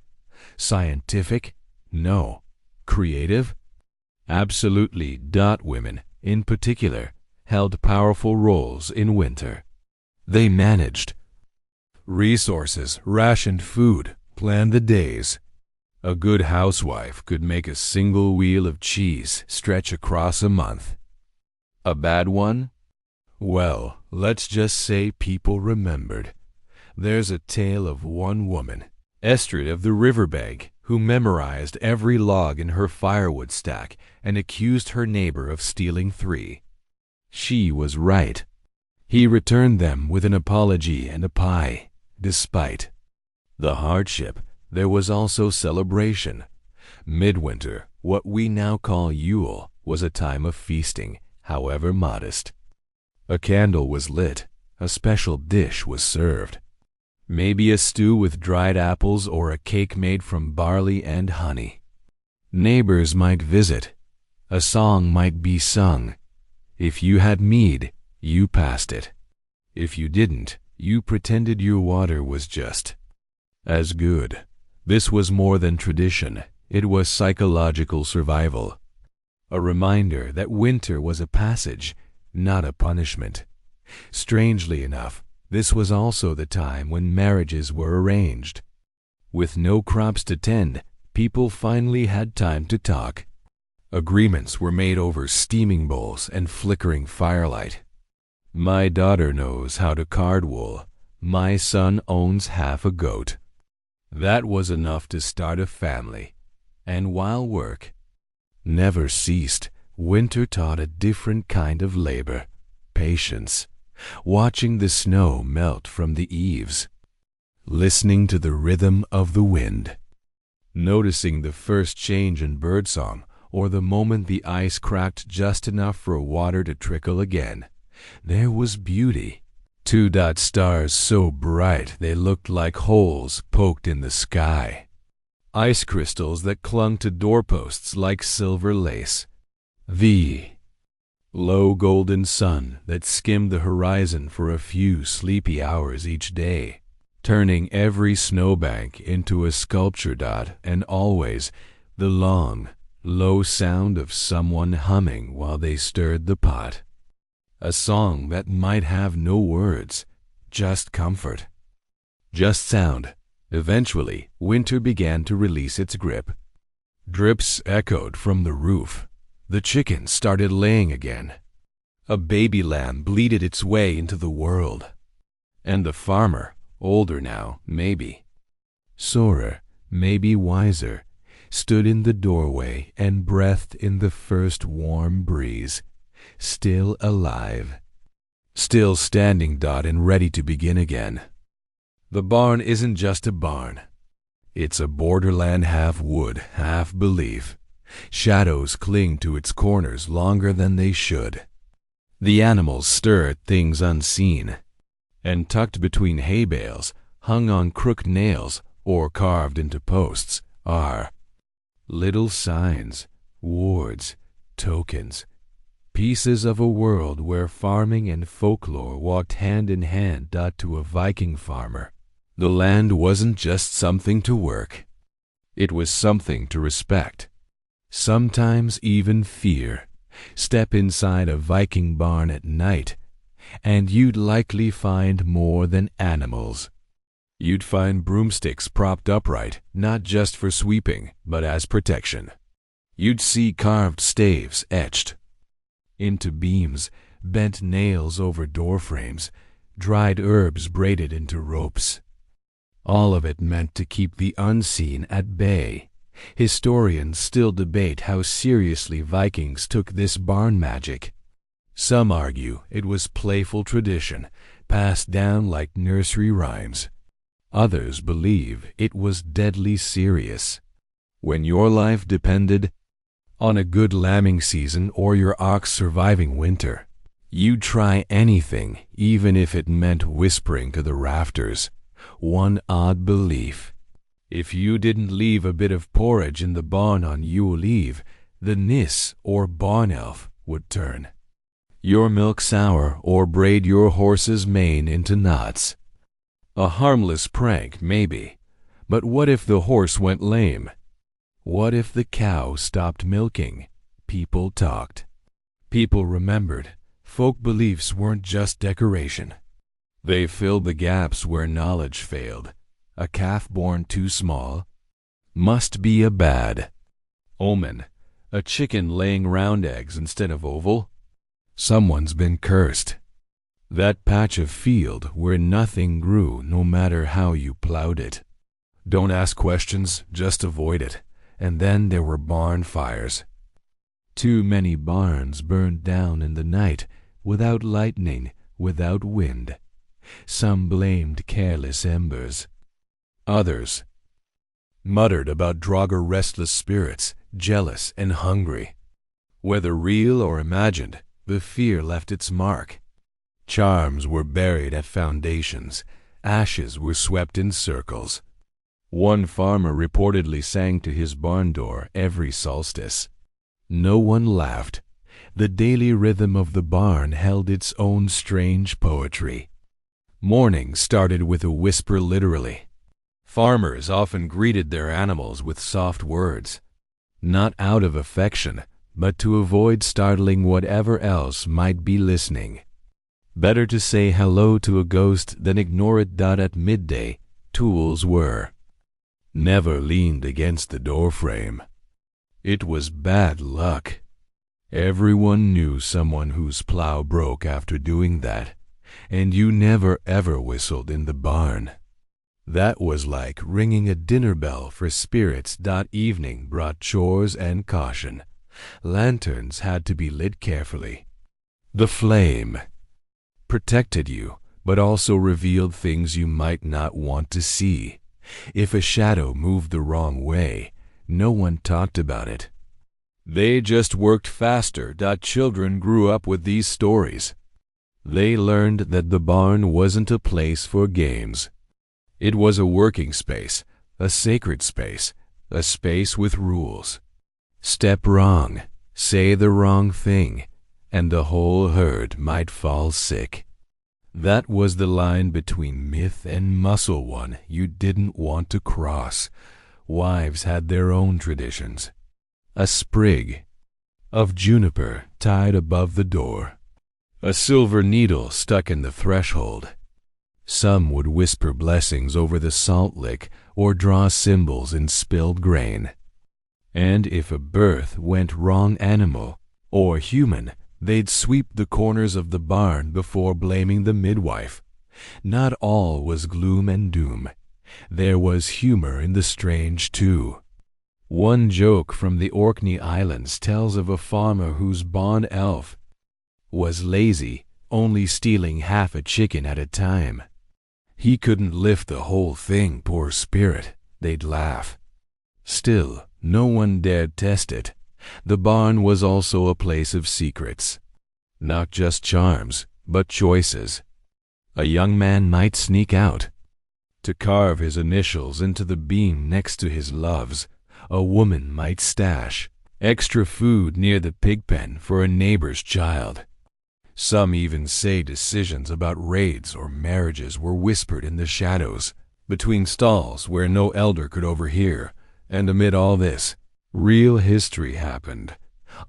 Scientific? No. Creative? Absolutely. Women, in particular, held powerful roles in winter. They managed resources, rationed food, planned the days. A good housewife could make a single wheel of cheese stretch across a month. A bad one? Well, let's just say people remembered. There's a tale of one woman, Estrid of the riverbank, who memorized every log in her firewood stack and accused her neighbor of stealing 3. She was right. He returned them with an apology and a pie. Despite the hardship, there was also celebration. Midwinter, what we now call Yule, was a time of feasting, however modest. A candle was lit, a special dish was served. Maybe a stew with dried apples or a cake made from barley and honey. Neighbors might visit. A song might be sung. If you had mead, you passed it. If you didn't, you pretended your water was just as good. This was more than tradition. It was psychological survival. A reminder that winter was a passage, not a punishment. Strangely enough, this was also the time when marriages were arranged. With no crops to tend, people finally had time to talk. Agreements were made over steaming bowls and flickering firelight. My daughter knows how to card wool. My son owns half a goat. That was enough to start a family. And while work never ceased, winter taught a different kind of labor, patience. Watching the snow melt from the eaves, listening to the rhythm of the wind, noticing the first change in birdsong, or the moment the ice cracked just enough for water to trickle again. There was beauty. 2-dot stars so bright they looked like holes poked in the sky. Ice crystals that clung to doorposts like silver lace. The low golden sun that skimmed the horizon for a few sleepy hours each day, turning every snowbank into a sculpture dot, and always the long, low sound of someone humming while they stirred the pot. A song that might have no words, just comfort, just sound. Eventually, winter began to release its grip. Drips echoed from the roof. The chickens started laying again. A baby lamb bleated its way into the world. And the farmer, older now, maybe, sorer, maybe wiser, stood in the doorway and breathed in the first warm breeze. Still alive. Still standing and ready to begin again. The barn isn't just a barn. It's a borderland half wood, half belief. Shadows cling to its corners longer than they should. The animals stir at things unseen. And tucked between hay bales, hung on crooked nails, or carved into posts, are little signs, wards, tokens, pieces of a world where farming and folklore walked hand in hand. To a Viking farmer, the land wasn't just something to work. It was something to respect. Sometimes even fear. Step inside a Viking barn at night, and you'd likely find more than animals. You'd find broomsticks propped upright, not just for sweeping, but as protection. You'd see carved staves etched into beams, bent nails over door frames, dried herbs braided into ropes. All of it meant to keep the unseen at bay. Historians still debate how seriously Vikings took this barn magic. Some argue it was playful tradition, passed down like nursery rhymes. Others believe it was deadly serious. When your life depended on a good lambing season or your ox surviving winter, you'd try anything, even if it meant whispering to the rafters. One odd belief: if you didn't leave a bit of porridge in the barn on Yule Eve, the Nis or barn elf would turn your milk sour or braid your horse's mane into knots. A harmless prank, maybe, but what if the horse went lame? What if the cow stopped milking? People talked. People remembered. Folk beliefs weren't just decoration. They filled the gaps where knowledge failed. A calf born too small must be a bad omen. A chicken laying round eggs instead of oval, someone's been cursed. That patch of field where nothing grew, no matter how you plowed it. Don't ask questions, just avoid it. And then there were barn fires. Too many barns burned down in the night, without lightning, without wind. Some blamed careless embers. Others muttered about Draugr restless spirits, jealous and hungry. Whether real or imagined, the fear left its mark. Charms were buried at foundations. Ashes were swept in circles. One farmer reportedly sang to his barn door every solstice. No one laughed. The daily rhythm of the barn held its own strange poetry. Morning started with a whisper literally. Farmers often greeted their animals with soft words, not out of affection, but to avoid startling whatever else might be listening. Better to say hello to a ghost than ignore it. At midday, tools were never leaned against the doorframe. It was bad luck. Everyone knew someone whose plow broke after doing that, and you never ever whistled in the barn. That was like ringing a dinner bell for spirits. Evening brought chores and caution. Lanterns had to be lit carefully. The flame protected you, but also revealed things you might not want to see. If a shadow moved the wrong way, no one talked about it. They just worked faster. Children grew up with these stories. They learned that the barn wasn't a place for games. It was a working space, a sacred space, a space with rules. Step wrong, say the wrong thing, and the whole herd might fall sick. That was the line between myth and muscle, one you didn't want to cross. Wives had their own traditions. A sprig of juniper tied above the door. A silver needle stuck in the threshold. Some would whisper blessings over the salt lick or draw symbols in spilled grain. And if a birth went wrong, animal or human, they'd sweep the corners of the barn before blaming the midwife. Not all was gloom and doom. There was humor in the strange, too. One joke from the Orkney Islands tells of a farmer whose barn elf was lazy, only stealing half a chicken at a time. He couldn't lift the whole thing, poor spirit, they'd laugh. Still, no one dared test it. The barn was also a place of secrets. Not just charms, but choices. A young man might sneak out to carve his initials into the beam next to his loves. A woman might stash extra food near the pig pen for a neighbor's child. Some even say decisions about raids or marriages were whispered in the shadows, between stalls where no elder could overhear. And amid all this, real history happened.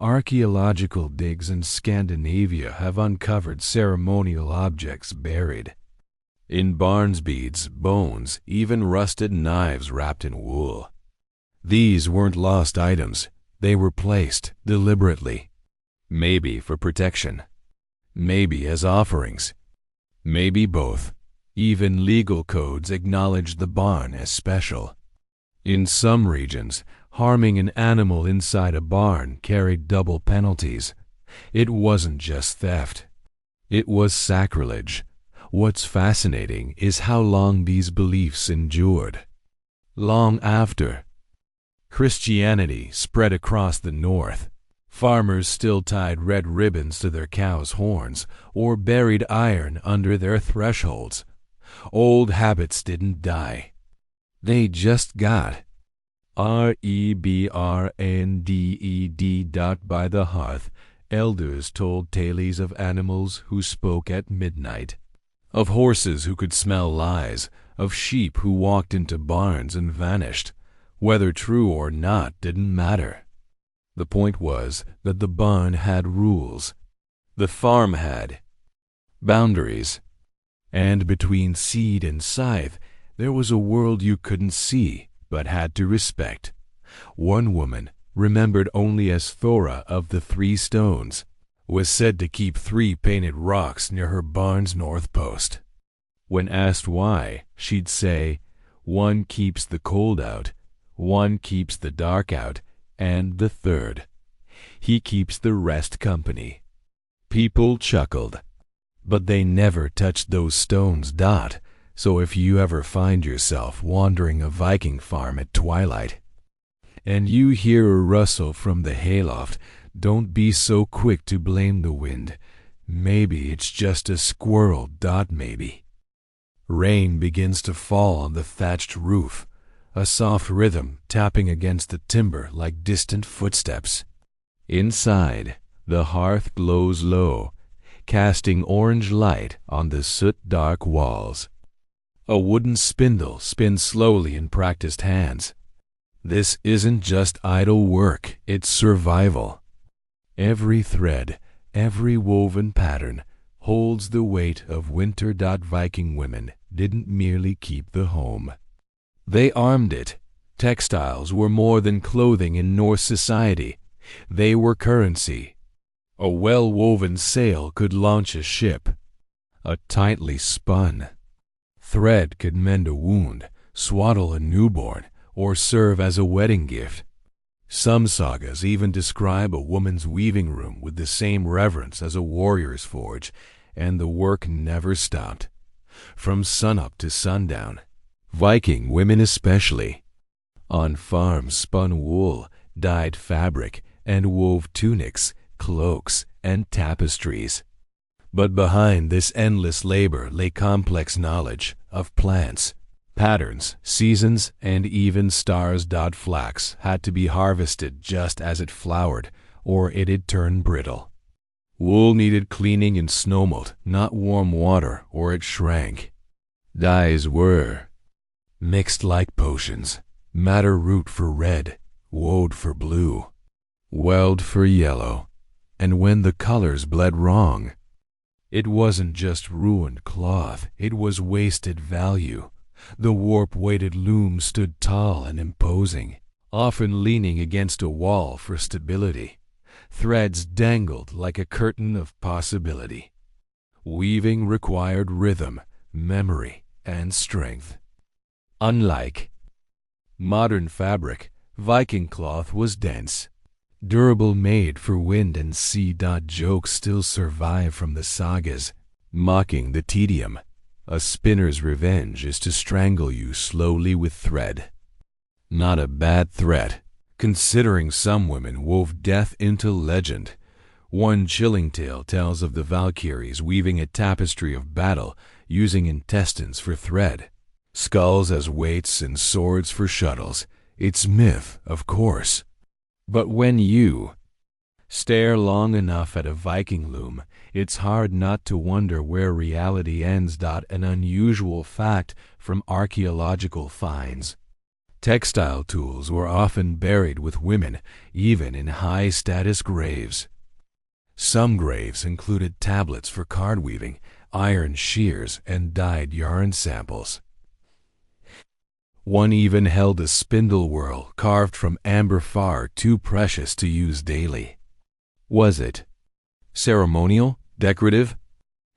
Archaeological digs in Scandinavia have uncovered ceremonial objects buried in barns, beads, bones, even rusted knives wrapped in wool. These weren't lost items. They were placed deliberately. Maybe for protection. Maybe as offerings. Maybe both. Even legal codes acknowledged the barn as special. In some regions, harming an animal inside a barn carried double penalties. It wasn't just theft. It was sacrilege. What's fascinating is how long these beliefs endured. Long after Christianity spread across the north, farmers still tied red ribbons to their cows' horns or buried iron under their thresholds. Old habits didn't die. They just got rebranded. By the hearth, elders told tales of animals who spoke at midnight, of horses who could smell lies, of sheep who walked into barns and vanished. Whether true or not didn't matter. The point was that the barn had rules. The farm had boundaries. And between seed and scythe, there was a world you couldn't see, but had to respect. One woman, remembered only as Thora of the 3 stones, was said to keep 3 painted rocks near her barn's north post. When asked why, she'd say, "One keeps the cold out, one keeps the dark out, and the third, he keeps the rest company." People chuckled, but they never touched those stones. So if you ever find yourself wandering a Viking farm at twilight, and you hear a rustle from the hayloft, don't be so quick to blame the wind. Maybe it's just a squirrel. Maybe. Rain begins to fall on the thatched roof, a soft rhythm tapping against the timber like distant footsteps. Inside, the hearth glows low, casting orange light on the soot-dark walls. A wooden spindle spins slowly in practiced hands. This isn't just idle work, it's survival. Every thread, every woven pattern holds the weight of winter. Viking women didn't merely keep the home. They armed it. Textiles were more than clothing in Norse society. They were currency. A well-woven sail could launch a ship. A tightly spun thread could mend a wound, swaddle a newborn, or serve as a wedding gift. Some sagas even describe a woman's weaving room with the same reverence as a warrior's forge, and the work never stopped. From sunup to sundown, Viking women especially, on farms spun wool, dyed fabric, and wove tunics, cloaks, and tapestries. But behind this endless labor lay complex knowledge of plants, patterns, seasons, and even stars. Flax had to be harvested just as it flowered, or it'd turn brittle. Wool needed cleaning in snowmelt, not warm water, or it shrank. Dyes were mixed like potions, madder root for red, woad for blue, weld for yellow, and when the colors bled wrong, it wasn't just ruined cloth, it was wasted value. The warp-weighted loom stood tall and imposing, often leaning against a wall for stability. Threads dangled like a curtain of possibility. Weaving required rhythm, memory, and strength. Unlike modern fabric, Viking cloth was dense, durable, made for wind and sea. Jokes still survive from the sagas, mocking the tedium. A spinner's revenge is to strangle you slowly with thread. Not a bad threat, considering some women wove death into legend. One chilling tale tells of the Valkyries weaving a tapestry of battle, using intestines for thread, skulls as weights, and swords for shuttles. It's myth, of course. But when you stare long enough at a Viking loom, it's hard not to wonder where reality ends. An unusual fact from archaeological finds. Textile tools were often buried with women, even in high-status graves. Some graves included tablets for card weaving, iron shears, and dyed yarn samples. One even held a spindle whorl carved from amber far too precious to use daily. Was it ceremonial, decorative?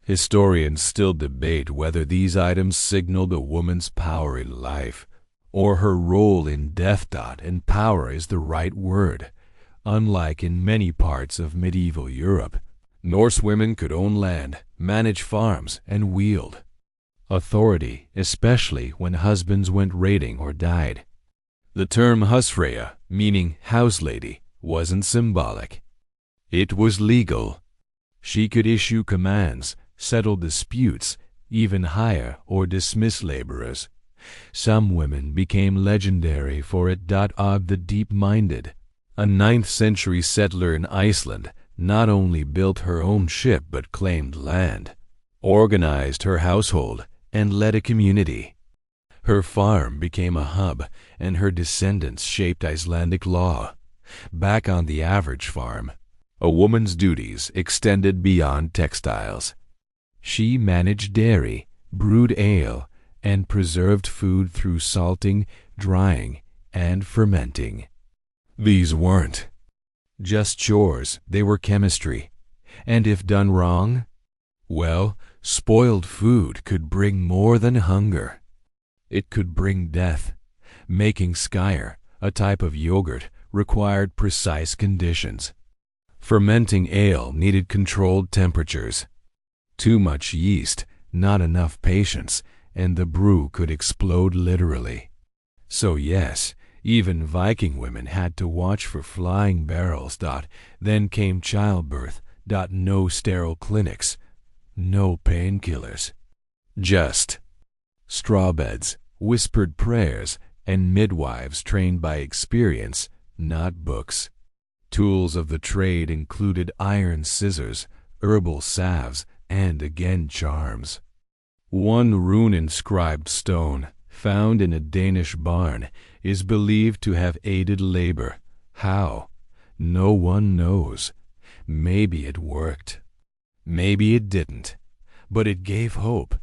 Historians still debate whether these items signaled a woman's power in life, or her role in death. And power is the right word. Unlike in many parts of medieval Europe, Norse women could own land, manage farms, and wield authority, especially when husbands went raiding or died. The term husfreyja, meaning house lady, wasn't symbolic. It was legal. She could issue commands, settle disputes, even hire or dismiss laborers. Some women became legendary for it. The deep-minded, a 9th-century settler in Iceland, not only built her own ship but claimed land, organized her household, and led a community. Her farm became a hub, and her descendants shaped Icelandic law. Back on the average farm, a woman's duties extended beyond textiles. She managed dairy, brewed ale, and preserved food through salting, drying, and fermenting. These weren't just chores, they were chemistry. And if done wrong, well, spoiled food could bring more than hunger. It could bring death. Making skyr, a type of yogurt, required precise conditions. Fermenting ale needed controlled temperatures. Too much yeast, not enough patience, and the brew could explode literally. So yes, even Viking women had to watch for flying barrels. Then came childbirth, No sterile clinics, no painkillers. Just straw beds, whispered prayers, and midwives trained by experience, not books. Tools of the trade included iron scissors, herbal salves, and again charms. One rune-inscribed stone, found in a Danish barn, is believed to have aided labor. How? No one knows. Maybe it worked. Maybe it didn't. But it gave hope.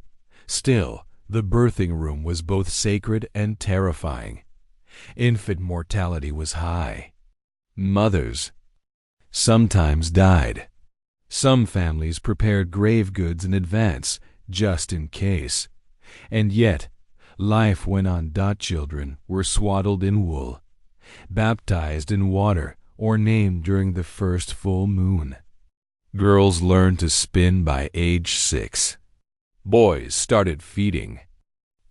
Still, the birthing room was both sacred and terrifying. Infant mortality was high. Mothers sometimes died. Some families prepared grave goods in advance, just in case. And yet, life went on. Children were swaddled in wool, baptized in water, or named during the first full moon. Girls learned to spin by age 6. Boys started feeding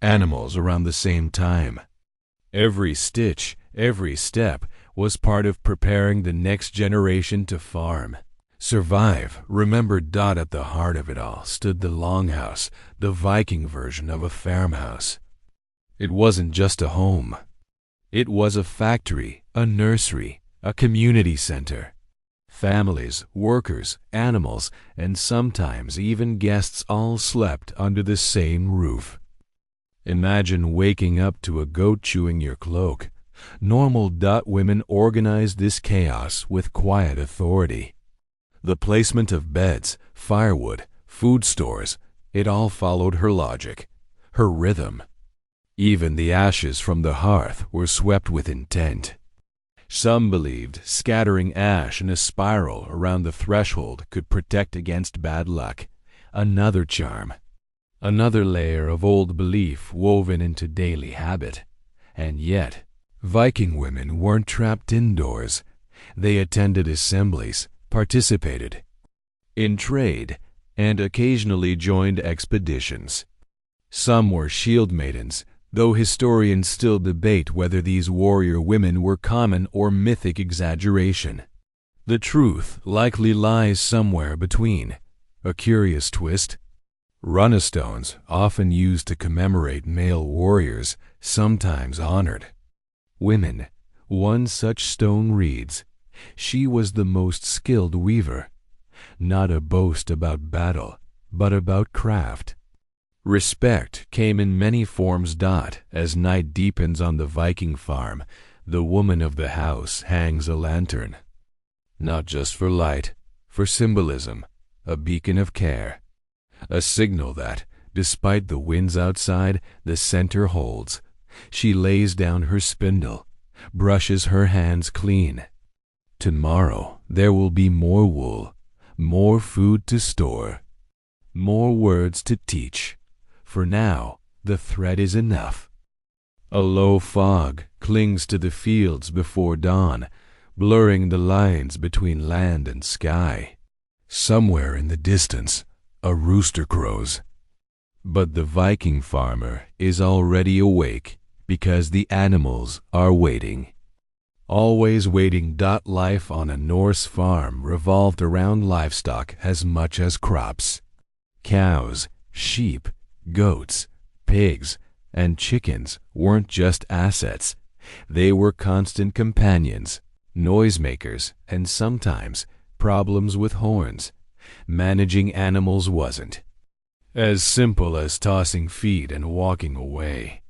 animals around the same time. Every stitch, every step was part of preparing the next generation to farm, survive. Remember, at the heart of it all stood the longhouse, the Viking version of a farmhouse. It wasn't just a home. It was a factory, a nursery, a community center. Families, workers, animals, and sometimes even guests all slept under the same roof. Imagine waking up to a goat chewing your cloak. Normal. Women organized this chaos with quiet authority. The placement of beds, firewood, food stores, it all followed her logic, her rhythm. Even the ashes from the hearth were swept with intent. Some believed scattering ash in a spiral around the threshold could protect against bad luck. Another charm. Another layer of old belief woven into daily habit. And yet, Viking women weren't trapped indoors. They attended assemblies, participated in trade, and occasionally joined expeditions. Some were shield maidens, though historians still debate whether these warrior women were common or mythic exaggeration. The truth likely lies somewhere between. A curious twist. Runestones, often used to commemorate male warriors, sometimes honored women. One such stone reads, "She was the most skilled weaver." Not a boast about battle, but about craft. Respect came in many forms. As night deepens on the Viking farm, the woman of the house hangs a lantern. Not just for light, for symbolism, a beacon of care. A signal that, despite the winds outside, the center holds. She lays down her spindle, brushes her hands clean. Tomorrow there will be more wool, more food to store, more words to teach. For now, the thread is enough. A low fog clings to the fields before dawn, blurring the lines between land and sky. Somewhere in the distance, a rooster crows. But the Viking farmer is already awake because the animals are waiting. Always waiting. Life on a Norse farm revolved around livestock as much as crops. Cows, sheep, goats, pigs, and chickens weren't just assets. They were constant companions, noisemakers, and sometimes problems with horns. Managing animals wasn't as simple as tossing feed and walking away.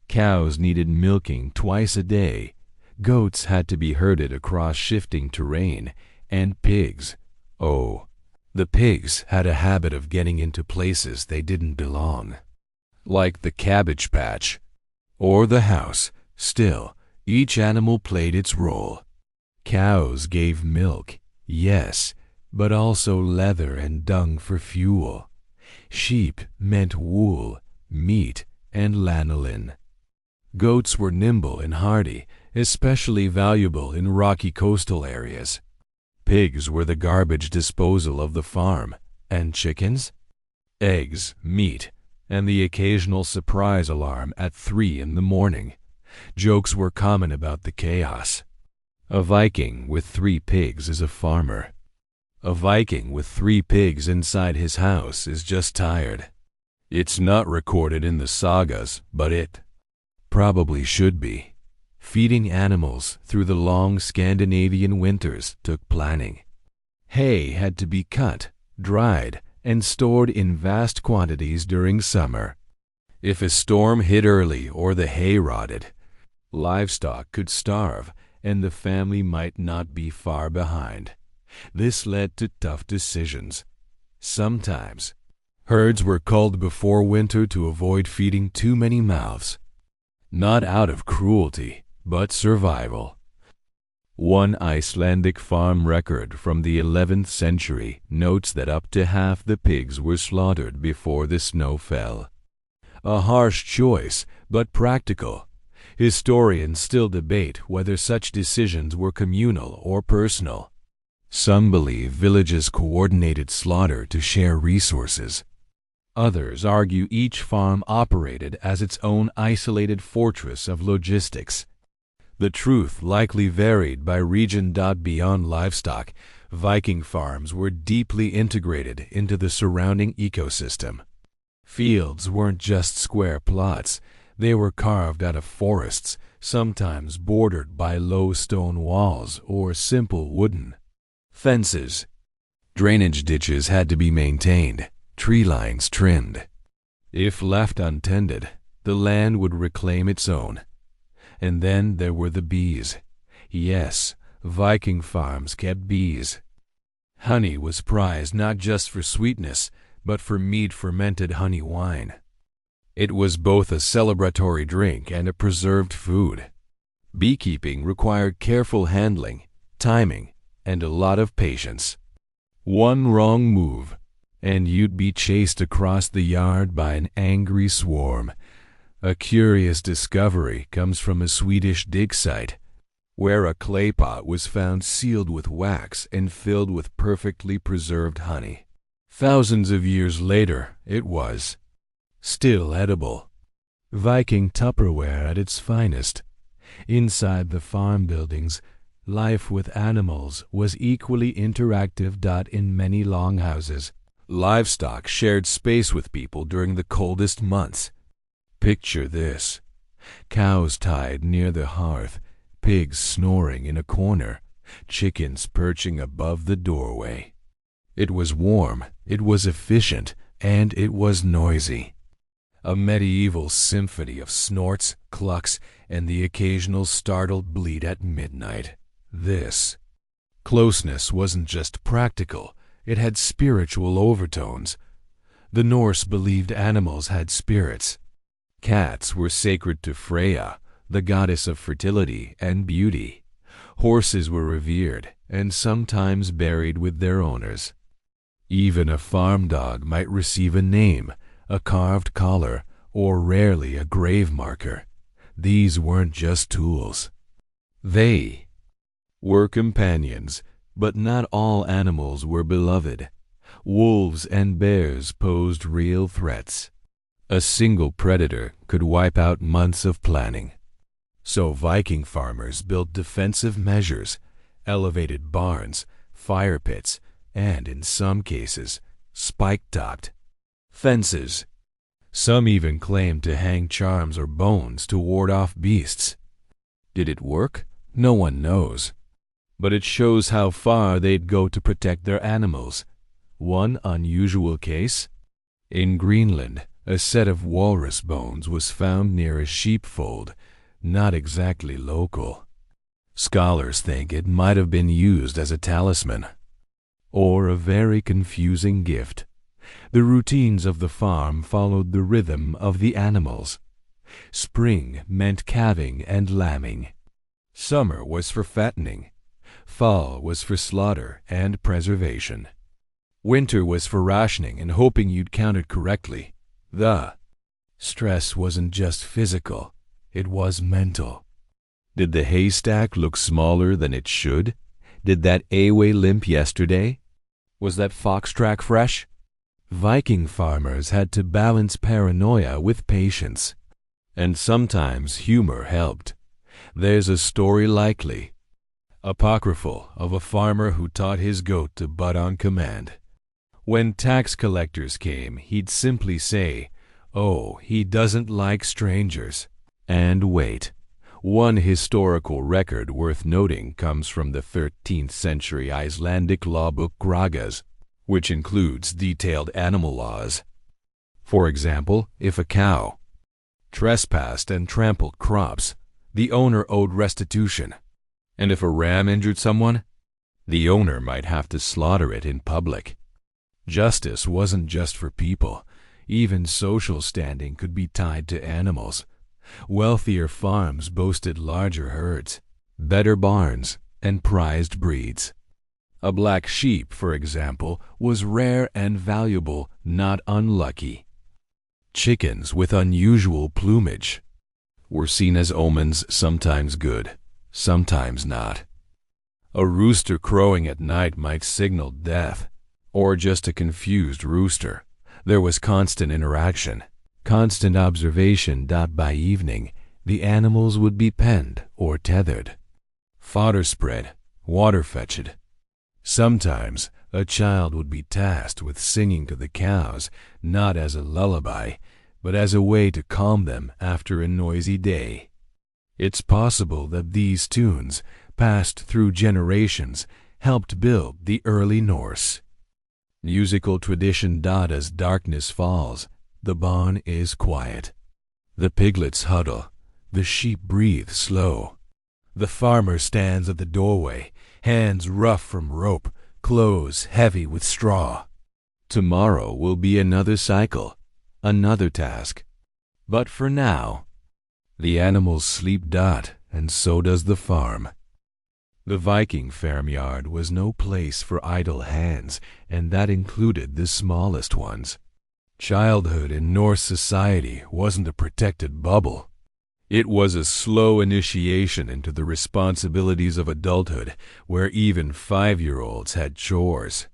Cows needed milking twice a day. Goats had to be herded across shifting terrain. And pigs, the pigs had a habit of getting into places they didn't belong, like the cabbage patch or the house. Still, each animal played its role. Cows gave milk, yes, but also leather and dung for fuel. Sheep meant wool, meat, and lanolin. Goats were nimble and hardy, especially valuable in rocky coastal areas. Pigs were the garbage disposal of the farm. And chickens? Eggs, meat, and the occasional surprise alarm at 3 in the morning. Jokes were common about the chaos. A Viking with 3 pigs is a farmer. A Viking with 3 pigs inside his house is just tired. It's not recorded in the sagas, but it probably should be. Feeding animals through the long Scandinavian winters took planning. Hay had to be cut, dried, and stored in vast quantities during summer. If a storm hit early or the hay rotted, livestock could starve and the family might not be far behind. This led to tough decisions. Sometimes, herds were culled before winter to avoid feeding too many mouths. Not out of cruelty, but survival. One Icelandic farm record from the 11th century notes that up to half the pigs were slaughtered before the snow fell. A harsh choice, but practical. Historians still debate whether such decisions were communal or personal. Some believe villages coordinated slaughter to share resources. Others argue each farm operated as its own isolated fortress of logistics. The truth likely varied by region. Beyond livestock, Viking farms were deeply integrated into the surrounding ecosystem. Fields weren't just square plots. They were carved out of forests, sometimes bordered by low stone walls or simple wooden fences. Drainage ditches had to be maintained, tree lines trimmed. If left untended, the land would reclaim its own. And then there were the bees. Yes, Viking farms kept bees. Honey was prized not just for sweetness, but for mead-fermented honey wine. It was both a celebratory drink and a preserved food. Beekeeping required careful handling, timing, and a lot of patience. One wrong move, and you'd be chased across the yard by an angry swarm. A curious discovery comes from a Swedish dig site, where a clay pot was found sealed with wax and filled with perfectly preserved honey. Thousands of years later, it was still edible. Viking Tupperware at its finest. Inside the farm buildings, life with animals was equally interactive. In many longhouses, livestock shared space with people during the coldest months. Picture this: cows tied near the hearth, pigs snoring in a corner, chickens perching above the doorway. It was warm, it was efficient, and it was noisy. A medieval symphony of snorts, clucks, and the occasional startled bleat at midnight. This closeness wasn't just practical, it had spiritual overtones. The Norse believed animals had spirits. Cats were sacred to Freya, the goddess of fertility and beauty. Horses were revered and sometimes buried with their owners. Even a farm dog might receive a name, a carved collar, or rarely a grave marker. These weren't just tools. They were companions, but not all animals were beloved. Wolves and bears posed real threats. A single predator could wipe out months of planning. So Viking farmers built defensive measures, elevated barns, fire pits, and in some cases, spike-topped fences. Some even claimed to hang charms or bones to ward off beasts. Did it work? No one knows. But it shows how far they'd go to protect their animals. One unusual case? In Greenland, a set of walrus bones was found near a sheepfold, not exactly local. Scholars think it might have been used as a talisman, or a very confusing gift. The routines of the farm followed the rhythm of the animals. Spring meant calving and lambing. Summer was for fattening. Fall was for slaughter and preservation. Winter was for rationing and hoping you'd counted correctly. The stress wasn't just physical, it was mental. Did the haystack look smaller than it should? Did that Away limp yesterday? Was that fox track fresh? Viking farmers had to balance paranoia with patience. And sometimes humor helped. There's a story likely apocryphal, of a farmer who taught his goat to butt on command. When tax collectors came, he'd simply say, "Oh, he doesn't like strangers," and wait. One historical record worth noting comes from the 13th century Icelandic law book Graga's, which includes detailed animal laws. For example, if a cow trespassed and trampled crops, the owner owed restitution. And if a ram injured someone, the owner might have to slaughter it in public. Justice wasn't just for people. Even social standing could be tied to animals. Wealthier farms boasted larger herds, better barns, and prized breeds. A black sheep, for example, was rare and valuable, not unlucky. Chickens with unusual plumage were seen as omens, sometimes good, sometimes not. A rooster crowing at night might signal death, or just a confused rooster. There was constant interaction, constant observation. By evening, the animals would be penned or tethered, fodder spread, water fetched. Sometimes a child would be tasked with singing to the cows, not as a lullaby, but as a way to calm them after a noisy day. It's possible that these tunes, passed through generations, helped build the early Norse musical tradition. As darkness falls, the barn is quiet. The piglets huddle, the sheep breathe slow. The farmer stands at the doorway, hands rough from rope, clothes heavy with straw. Tomorrow will be another cycle, another task. But for now, the animals sleep. And so does the farm. The Viking farmyard was no place for idle hands, and that included the smallest ones. Childhood in Norse society wasn't a protected bubble. It was a slow initiation into the responsibilities of adulthood, where even 5-year-olds had chores.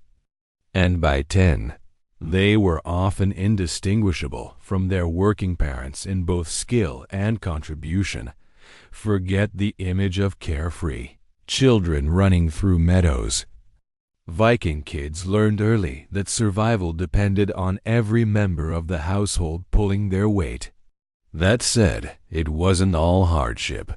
And by 10, they were often indistinguishable from their working parents in both skill and contribution. Forget the image of carefree children running through meadows. Viking kids learned early that survival depended on every member of the household pulling their weight. That said, it wasn't all hardship.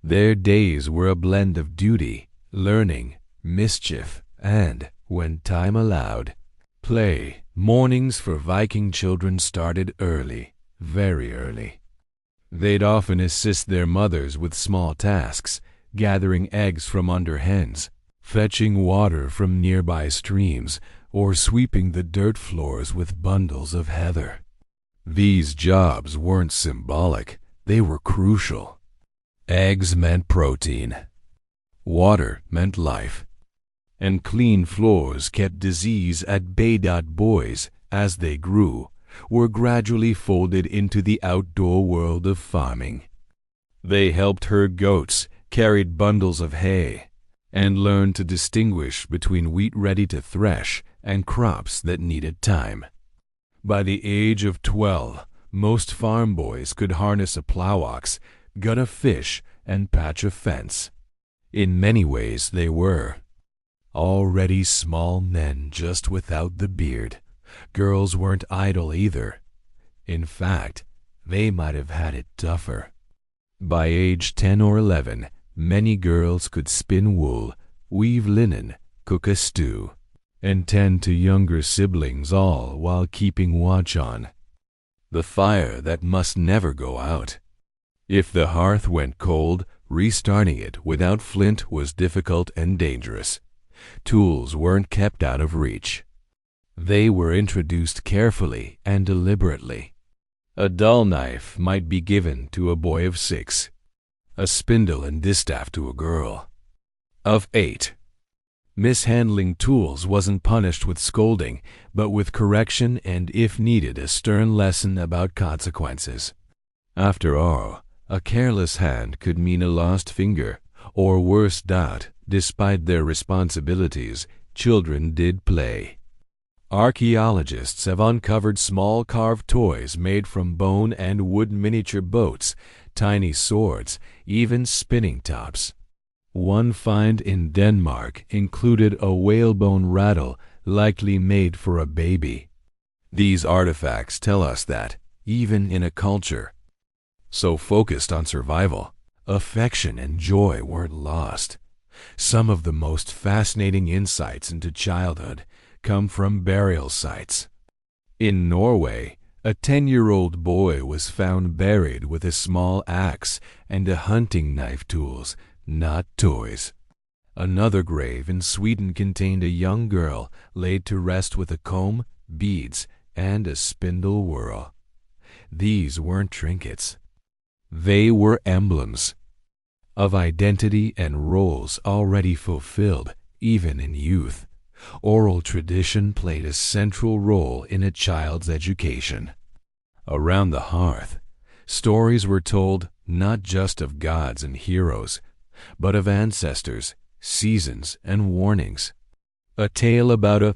Their days were a blend of duty, learning, mischief, and, when time allowed, play. Mornings for Viking children started early, very early. They'd often assist their mothers with small tasks, gathering eggs from under hens, fetching water from nearby streams, or sweeping the dirt floors with bundles of heather. These jobs weren't symbolic, they were crucial. Eggs meant protein, water meant life, and clean floors kept disease at bay. Boys, as they grew, were gradually folded into the outdoor world of farming. They helped herd goats, carried bundles of hay, and learned to distinguish between wheat ready to thresh and crops that needed time. By the age of 12, most farm boys could harness a plow ox, gut a fish, and patch a fence. In many ways they were already small men, just without the beard. Girls weren't idle either. In fact, they might have had it tougher. By age 10 or 11, many girls could spin wool, weave linen, cook a stew, and tend to younger siblings, all while keeping watch on the fire that must never go out. If the hearth went cold, restarting it without flint was difficult and dangerous. Tools weren't kept out of reach. They were introduced carefully and deliberately. A dull knife might be given to a boy of 6, a spindle and distaff to a girl of 8. Mishandling tools wasn't punished with scolding, but with correction and, if needed, a stern lesson about consequences. After all, a careless hand could mean a lost finger, or worse. Despite their responsibilities, children did play. Archaeologists have uncovered small carved toys made from bone and wood, miniature boats, tiny swords, even spinning tops. One find in Denmark included a whalebone rattle likely made for a baby. These artifacts tell us that, even in a culture so focused on survival, affection and joy weren't lost. Some of the most fascinating insights into childhood come from burial sites. In Norway, a 10-year-old boy was found buried with a small axe and a hunting knife tools, not toys. Another grave in Sweden contained a young girl laid to rest with a comb, beads, and a spindle whorl. These weren't trinkets. They were emblems of identity and roles already fulfilled, even in youth. Oral tradition played a central role in a child's education. Around the hearth, stories were told not just of gods and heroes, but of ancestors, seasons, and warnings. A tale about a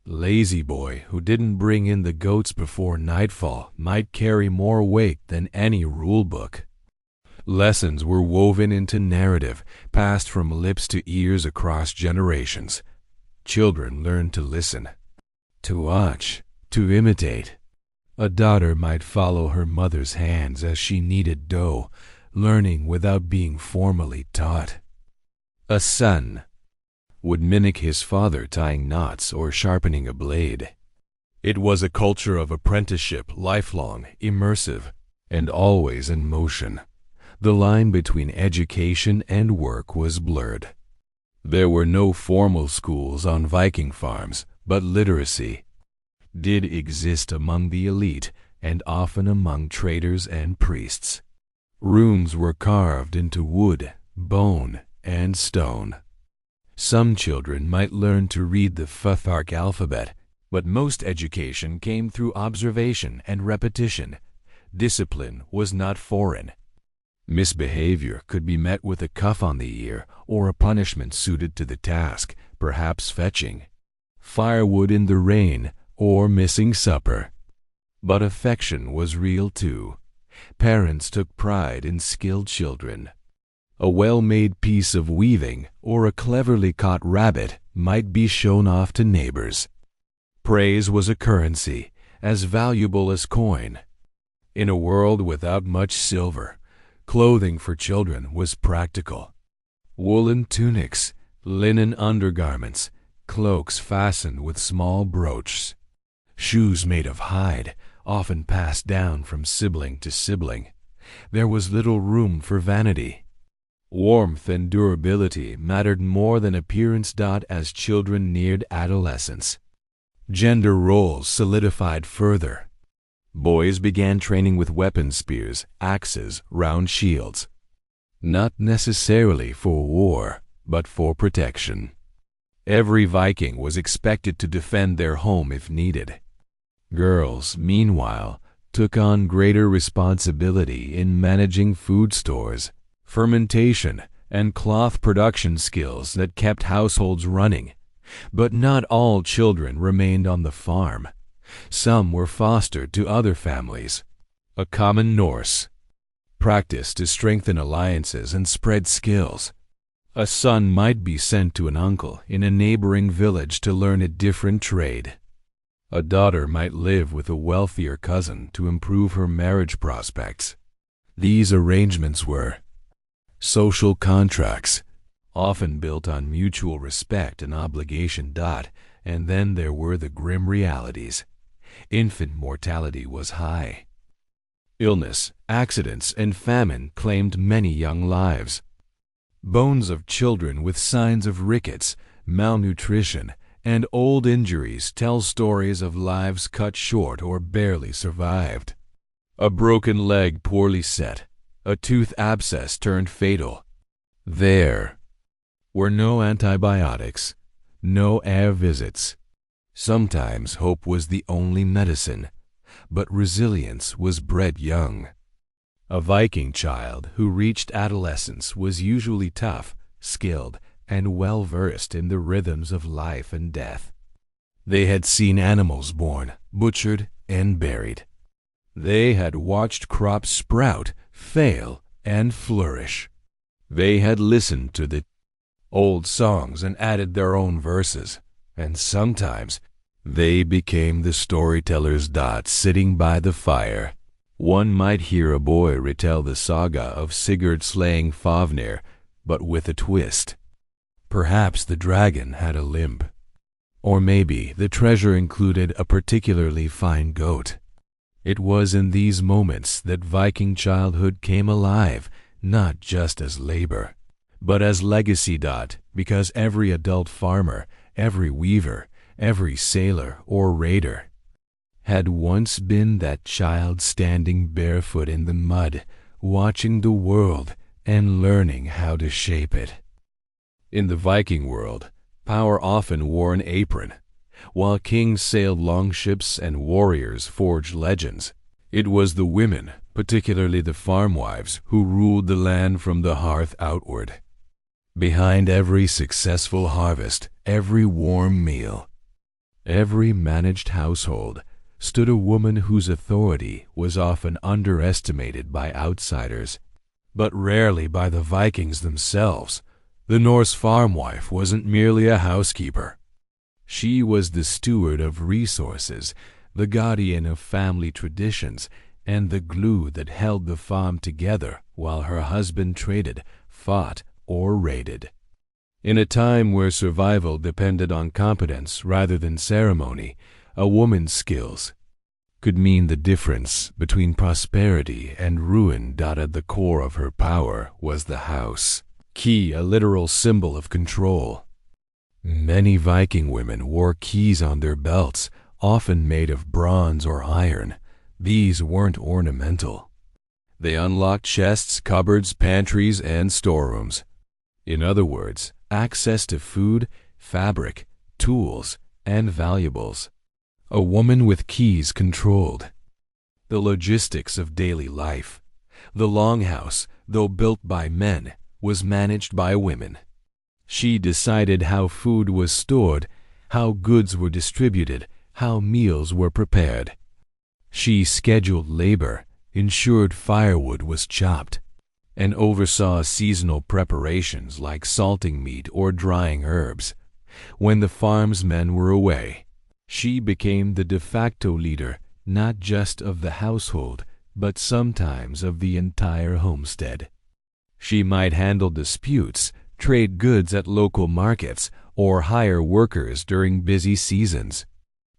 lazy boy who didn't bring in the goats before nightfall might carry more weight than any rule book. Lessons were woven into narrative, passed from lips to ears across generations. Children learned to listen, to watch, to imitate. A daughter might follow her mother's hands as she kneaded dough, learning without being formally taught. A son would mimic his father tying knots or sharpening a blade. It was a culture of apprenticeship, lifelong, immersive, and always in motion. The line between education and work was blurred. There were no formal schools on Viking farms, but literacy did exist among the elite and often among traders and priests. Runes were carved into wood, bone, and stone. Some children might learn to read the Futhark alphabet, but most education came through observation and repetition. Discipline was not foreign. Misbehavior could be met with a cuff on the ear or a punishment suited to the task, perhaps fetching firewood in the rain or missing supper. But affection was real too. Parents took pride in skilled children. A well-made piece of weaving or a cleverly caught rabbit might be shown off to neighbors. Praise was a currency, as valuable as coin. In a world without much silver, clothing for children was practical. Woolen tunics, linen undergarments, cloaks fastened with small brooches, shoes made of hide, often passed down from sibling to sibling. There was little room for vanity. Warmth and durability mattered more than appearance. As children neared adolescence, gender roles solidified further. Boys began training with weapon spears, axes, round shields. Not necessarily for war, but for protection. Every Viking was expected to defend their home if needed. Girls, meanwhile, took on greater responsibility in managing food stores, fermentation, and cloth production skills that kept households running. But not all children remained on the farm. Some were fostered to other families. A common Norse practice to strengthen alliances and spread skills. A son might be sent to an uncle in a neighboring village to learn a different trade. A daughter might live with a wealthier cousin to improve her marriage prospects. These arrangements were social contracts, often built on mutual respect and obligation. And then there were the grim realities. Infant mortality was high. Illness, accidents, and famine claimed many young lives. Bones of children with signs of rickets, malnutrition, and old injuries tell stories of lives cut short or barely survived. A broken leg poorly set, a tooth abscess turned fatal. There were no antibiotics, no air visits. Sometimes hope was the only medicine, but resilience was bred young. A Viking child who reached adolescence was usually tough, skilled, and well-versed in the rhythms of life and death. They had seen animals born, butchered, and buried. They had watched crops sprout, fail, and flourish. They had listened to the old songs and added their own verses, and sometimes they became the storytellers. Sitting by the fire, one might hear a boy retell the saga of Sigurd slaying Fafnir, but with a twist. Perhaps the dragon had a limp, or maybe the treasure included a particularly fine goat. It was in these moments that Viking childhood came alive, not just as labor, but as legacy. Because every adult farmer, every weaver, every sailor or raider had once been that child standing barefoot in the mud, watching the world and learning how to shape it. In the Viking world, power often wore an apron. While kings sailed longships and warriors forged legends, it was the women, particularly the farm wives, who ruled the land from the hearth outward. Behind every successful harvest, every warm meal, every managed household, stood a woman whose authority was often underestimated by outsiders, but rarely by the Vikings themselves. The Norse farm wife wasn't merely a housekeeper. She was the steward of resources, the guardian of family traditions, and the glue that held the farm together while her husband traded, fought, or raided. In a time where survival depended on competence rather than ceremony, a woman's skills could mean the difference between prosperity and ruin. At the core of her power was the house key, a literal symbol of control. Many Viking women wore keys on their belts, often made of bronze or iron. These weren't ornamental. They unlocked chests, cupboards, pantries, and storerooms. In other words, access to food, fabric, tools, and valuables. A woman with keys controlled the logistics of daily life. The longhouse, though built by men, was managed by women. She decided how food was stored, how goods were distributed, how meals were prepared. She scheduled labor, ensured firewood was chopped, and oversaw seasonal preparations like salting meat or drying herbs. When the farm's men were away, she became the de facto leader, not just of the household, but sometimes of the entire homestead. She might handle disputes, trade goods at local markets, or hire workers during busy seasons.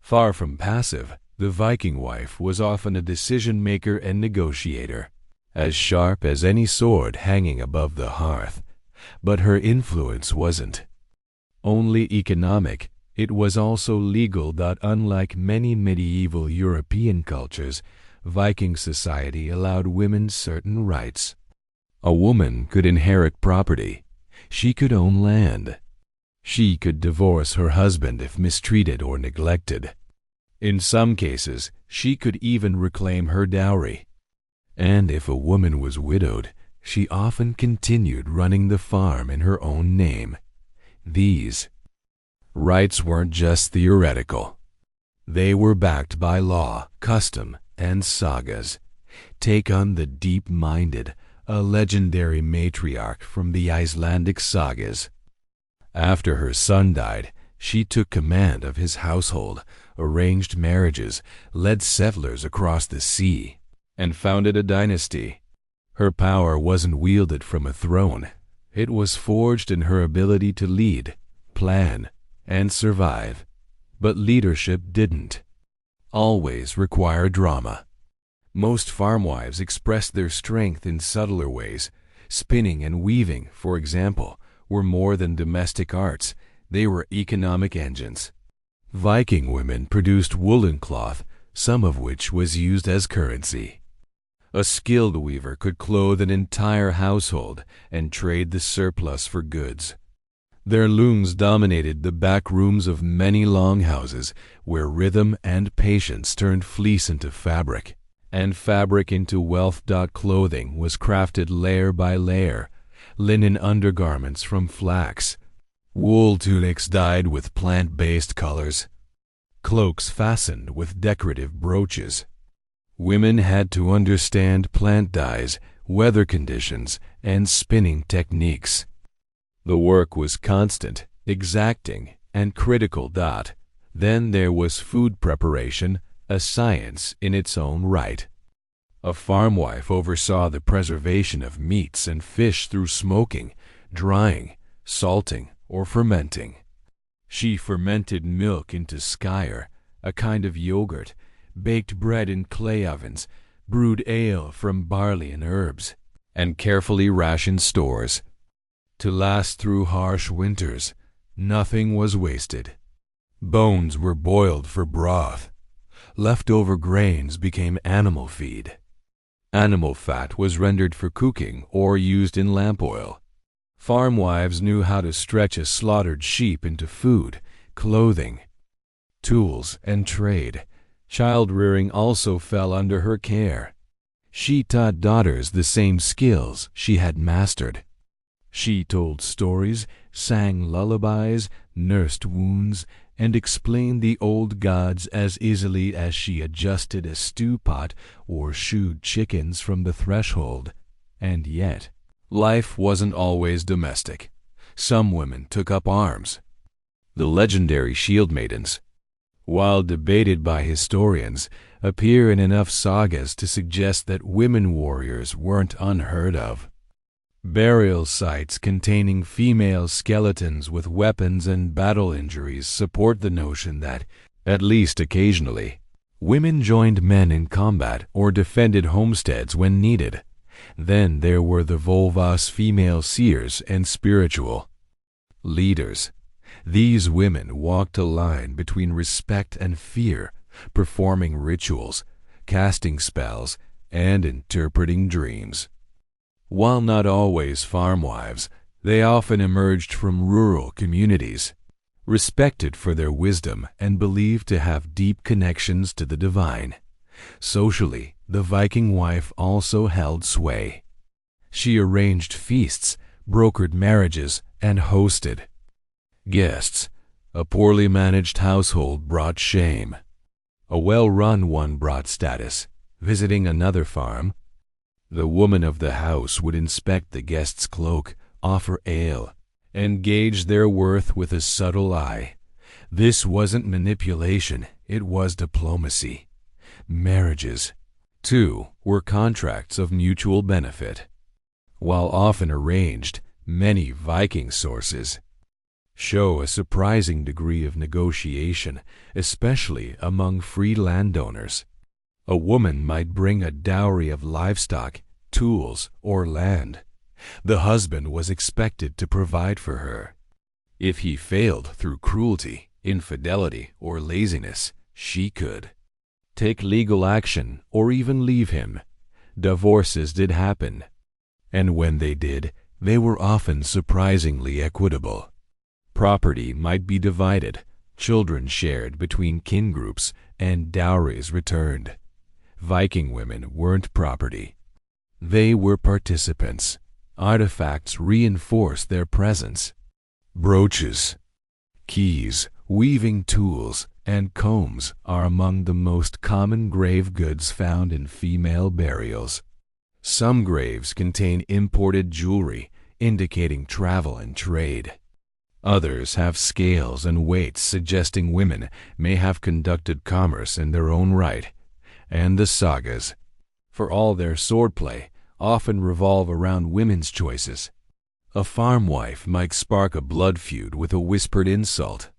Far from passive, the Viking wife was often a decision-maker and negotiator, as sharp as any sword hanging above the hearth. But her influence wasn't only economic, it was also legal. Unlike many medieval European cultures, Viking society allowed women certain rights. A woman could inherit property. She could own land. She could divorce her husband if mistreated or neglected. In some cases, she could even reclaim her dowry. And if a woman was widowed, she often continued running the farm in her own name. These rights weren't just theoretical. They were backed by law, custom, and sagas. Take on the deep-minded, a legendary matriarch from the Icelandic sagas. After her son died, she took command of his household, arranged marriages, led settlers across the sea, and founded a dynasty. Her power wasn't wielded from a throne. It was forged in her ability to lead, plan, and survive. But leadership didn't always require drama. Most farmwives expressed their strength in subtler ways. Spinning and weaving, for example, were more than domestic arts. They were economic engines. Viking women produced woolen cloth, some of which was used as currency. A skilled weaver could clothe an entire household and trade the surplus for goods. Their looms dominated the back rooms of many longhouses, where rhythm and patience turned fleece into fabric, and fabric into wealth. Clothing was crafted layer by layer, linen undergarments from flax, wool tunics dyed with plant-based colors, cloaks fastened with decorative brooches. Women had to understand plant dyes, weather conditions, and spinning techniques. The work was constant, exacting, and critical. Then there was food preparation, a science in its own right. A farmwife oversaw the preservation of meats and fish through smoking, drying, salting, or fermenting. She fermented milk into skyr, a kind of yogurt, baked bread in clay ovens, brewed ale from barley and herbs, and carefully rationed stores. To last through harsh winters, nothing was wasted. Bones were boiled for broth. Leftover grains became animal feed. Animal fat was rendered for cooking or used in lamp oil. Farm wives knew how to stretch a slaughtered sheep into food, clothing, tools, and trade. Child rearing also fell under her care. She taught daughters the same skills she had mastered. She told stories, sang lullabies, nursed wounds, and explained the old gods as easily as she adjusted a stew pot or shooed chickens from the threshold. And yet, life wasn't always domestic. Some women took up arms. The legendary shield maidens, while debated by historians, appear in enough sagas to suggest that women warriors weren't unheard of. Burial sites containing female skeletons with weapons and battle injuries support the notion that, at least occasionally, women joined men in combat or defended homesteads when needed. Then there were the Volvas female seers and spiritual leaders. These women walked a line between respect and fear, performing rituals, casting spells, and interpreting dreams. While not always farm wives, they often emerged from rural communities, respected for their wisdom and believed to have deep connections to the divine. Socially, the Viking wife also held sway. She arranged feasts, brokered marriages, and hosted guests. A poorly managed household brought shame. A well-run one brought status. Visiting another farm, the woman of the house would inspect the guest's cloak, offer ale, and gauge their worth with a subtle eye. This wasn't manipulation, it was diplomacy. Marriages, too, were contracts of mutual benefit. While often arranged, many Viking sources show a surprising degree of negotiation, especially among free landowners. A woman might bring a dowry of livestock, tools, or land. The husband was expected to provide for her. If he failed through cruelty, infidelity, or laziness, she could take legal action or even leave him. Divorces did happen, and when they did, they were often surprisingly equitable. Property might be divided, children shared between kin groups, and dowries returned. Viking women weren't property. They were participants. Artifacts reinforced their presence. Brooches, keys, weaving tools, and combs are among the most common grave goods found in female burials. Some graves contain imported jewelry, indicating travel and trade. Others have scales and weights suggesting women may have conducted commerce in their own right. And the sagas, for all their swordplay, often revolve around women's choices. A farm wife might spark a blood feud with a whispered insult,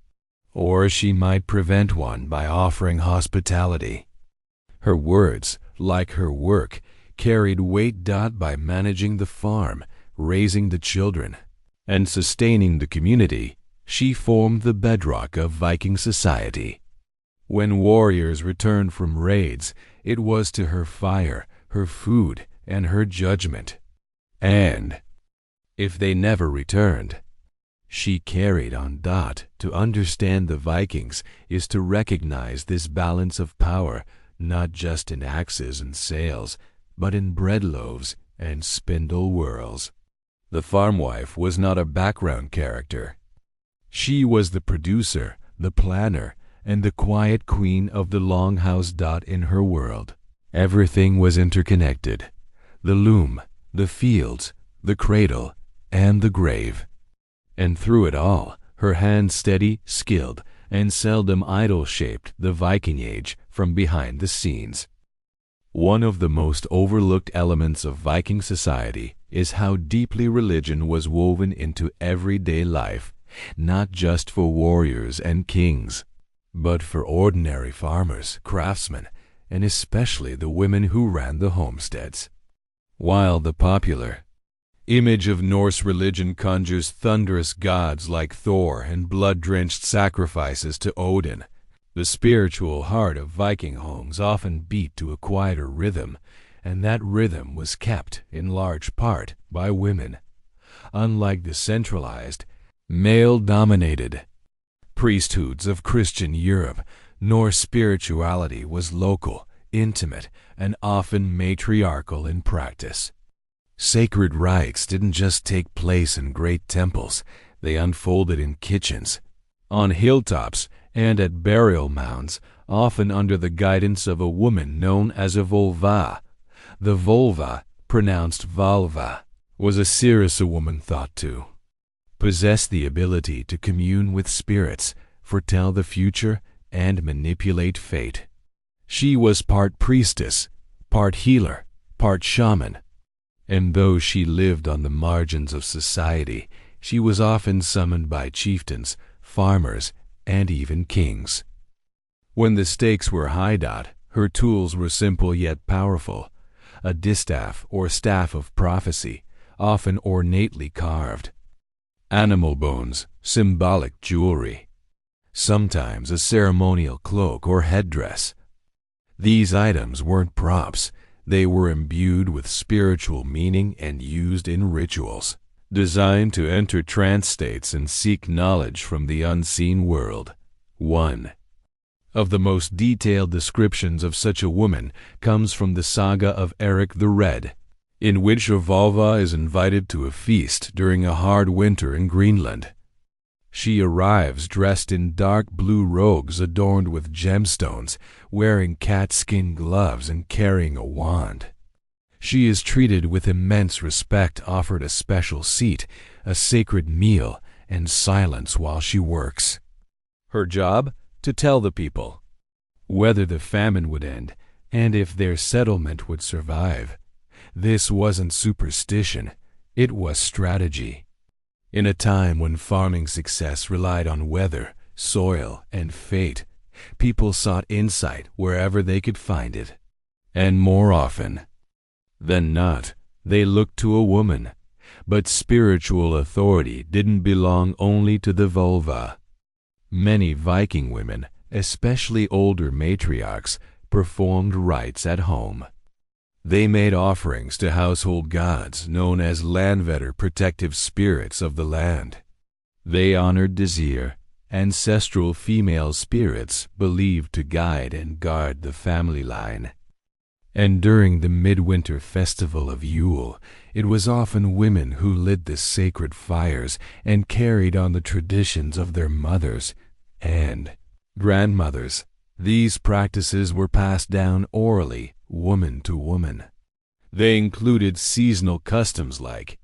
or she might prevent one by offering hospitality. Her words, like her work, carried weight. By managing the farm, raising the children, and sustaining the community, she formed the bedrock of Viking society. When warriors returned from raids, it was to her fire, her food, and her judgment. And if they never returned, she carried on. To understand the Vikings is to recognize this balance of power, not just in axes and sails, but in bread loaves and spindle whorls. The farmwife was not a background character. She was the producer, the planner, and the quiet queen of the longhouse. In her world, everything was interconnected. The loom, the fields, the cradle, and the grave. And through it all, her hand steady, skilled, and seldom idle shaped the Viking Age from behind the scenes. One of the most overlooked elements of Viking society is how deeply religion was woven into everyday life, not just for warriors and kings, but for ordinary farmers, craftsmen, and especially the women who ran the homesteads. While the popular image of Norse religion conjures thunderous gods like Thor and blood-drenched sacrifices to Odin, the spiritual heart of Viking homes often beat to a quieter rhythm, and that rhythm was kept in large part by women. Unlike the centralized, male-dominated priesthoods of Christian Europe, Norse spirituality was local, intimate, and often matriarchal in practice. Sacred rites didn't just take place in great temples, they unfolded in kitchens, on hilltops, and at burial mounds, often under the guidance of a woman known as a volva. The volva, pronounced valva, was a Cirrus, a woman thought to possess the ability to commune with spirits, foretell the future, and manipulate fate. She was part priestess, part healer, part shaman, and though she lived on the margins of society, she was often summoned by chieftains, farmers, and even kings. When the stakes were high, her tools were simple yet powerful, a distaff or staff of prophecy, often ornately carved, animal bones, symbolic jewelry, sometimes a ceremonial cloak or headdress. These items weren't props, they were imbued with spiritual meaning and used in rituals, designed to enter trance states and seek knowledge from the unseen world. One of the most detailed descriptions of such a woman comes from the saga of Eric the Red, in which a Volva is invited to a feast during a hard winter in Greenland. She arrives dressed in dark blue robes adorned with gemstones, wearing cat-skin gloves and carrying a wand. She is treated with immense respect, offered a special seat, a sacred meal, and silence while she works. Her job? To tell the people whether the famine would end and if their settlement would survive. This wasn't superstition, it was strategy. In a time when farming success relied on weather, soil, and fate, people sought insight wherever they could find it. And more often than not, they looked to a woman. But spiritual authority didn't belong only to the vulva. Many Viking women, especially older matriarchs, performed rites at home. They made offerings to household gods known as landvetter, protective spirits of the land. They honored Dizir, ancestral female spirits believed to guide and guard the family line. And during the midwinter festival of Yule, it was often women who lit the sacred fires and carried on the traditions of their mothers and grandmothers. These practices were passed down orally, woman to woman. They included seasonal customs like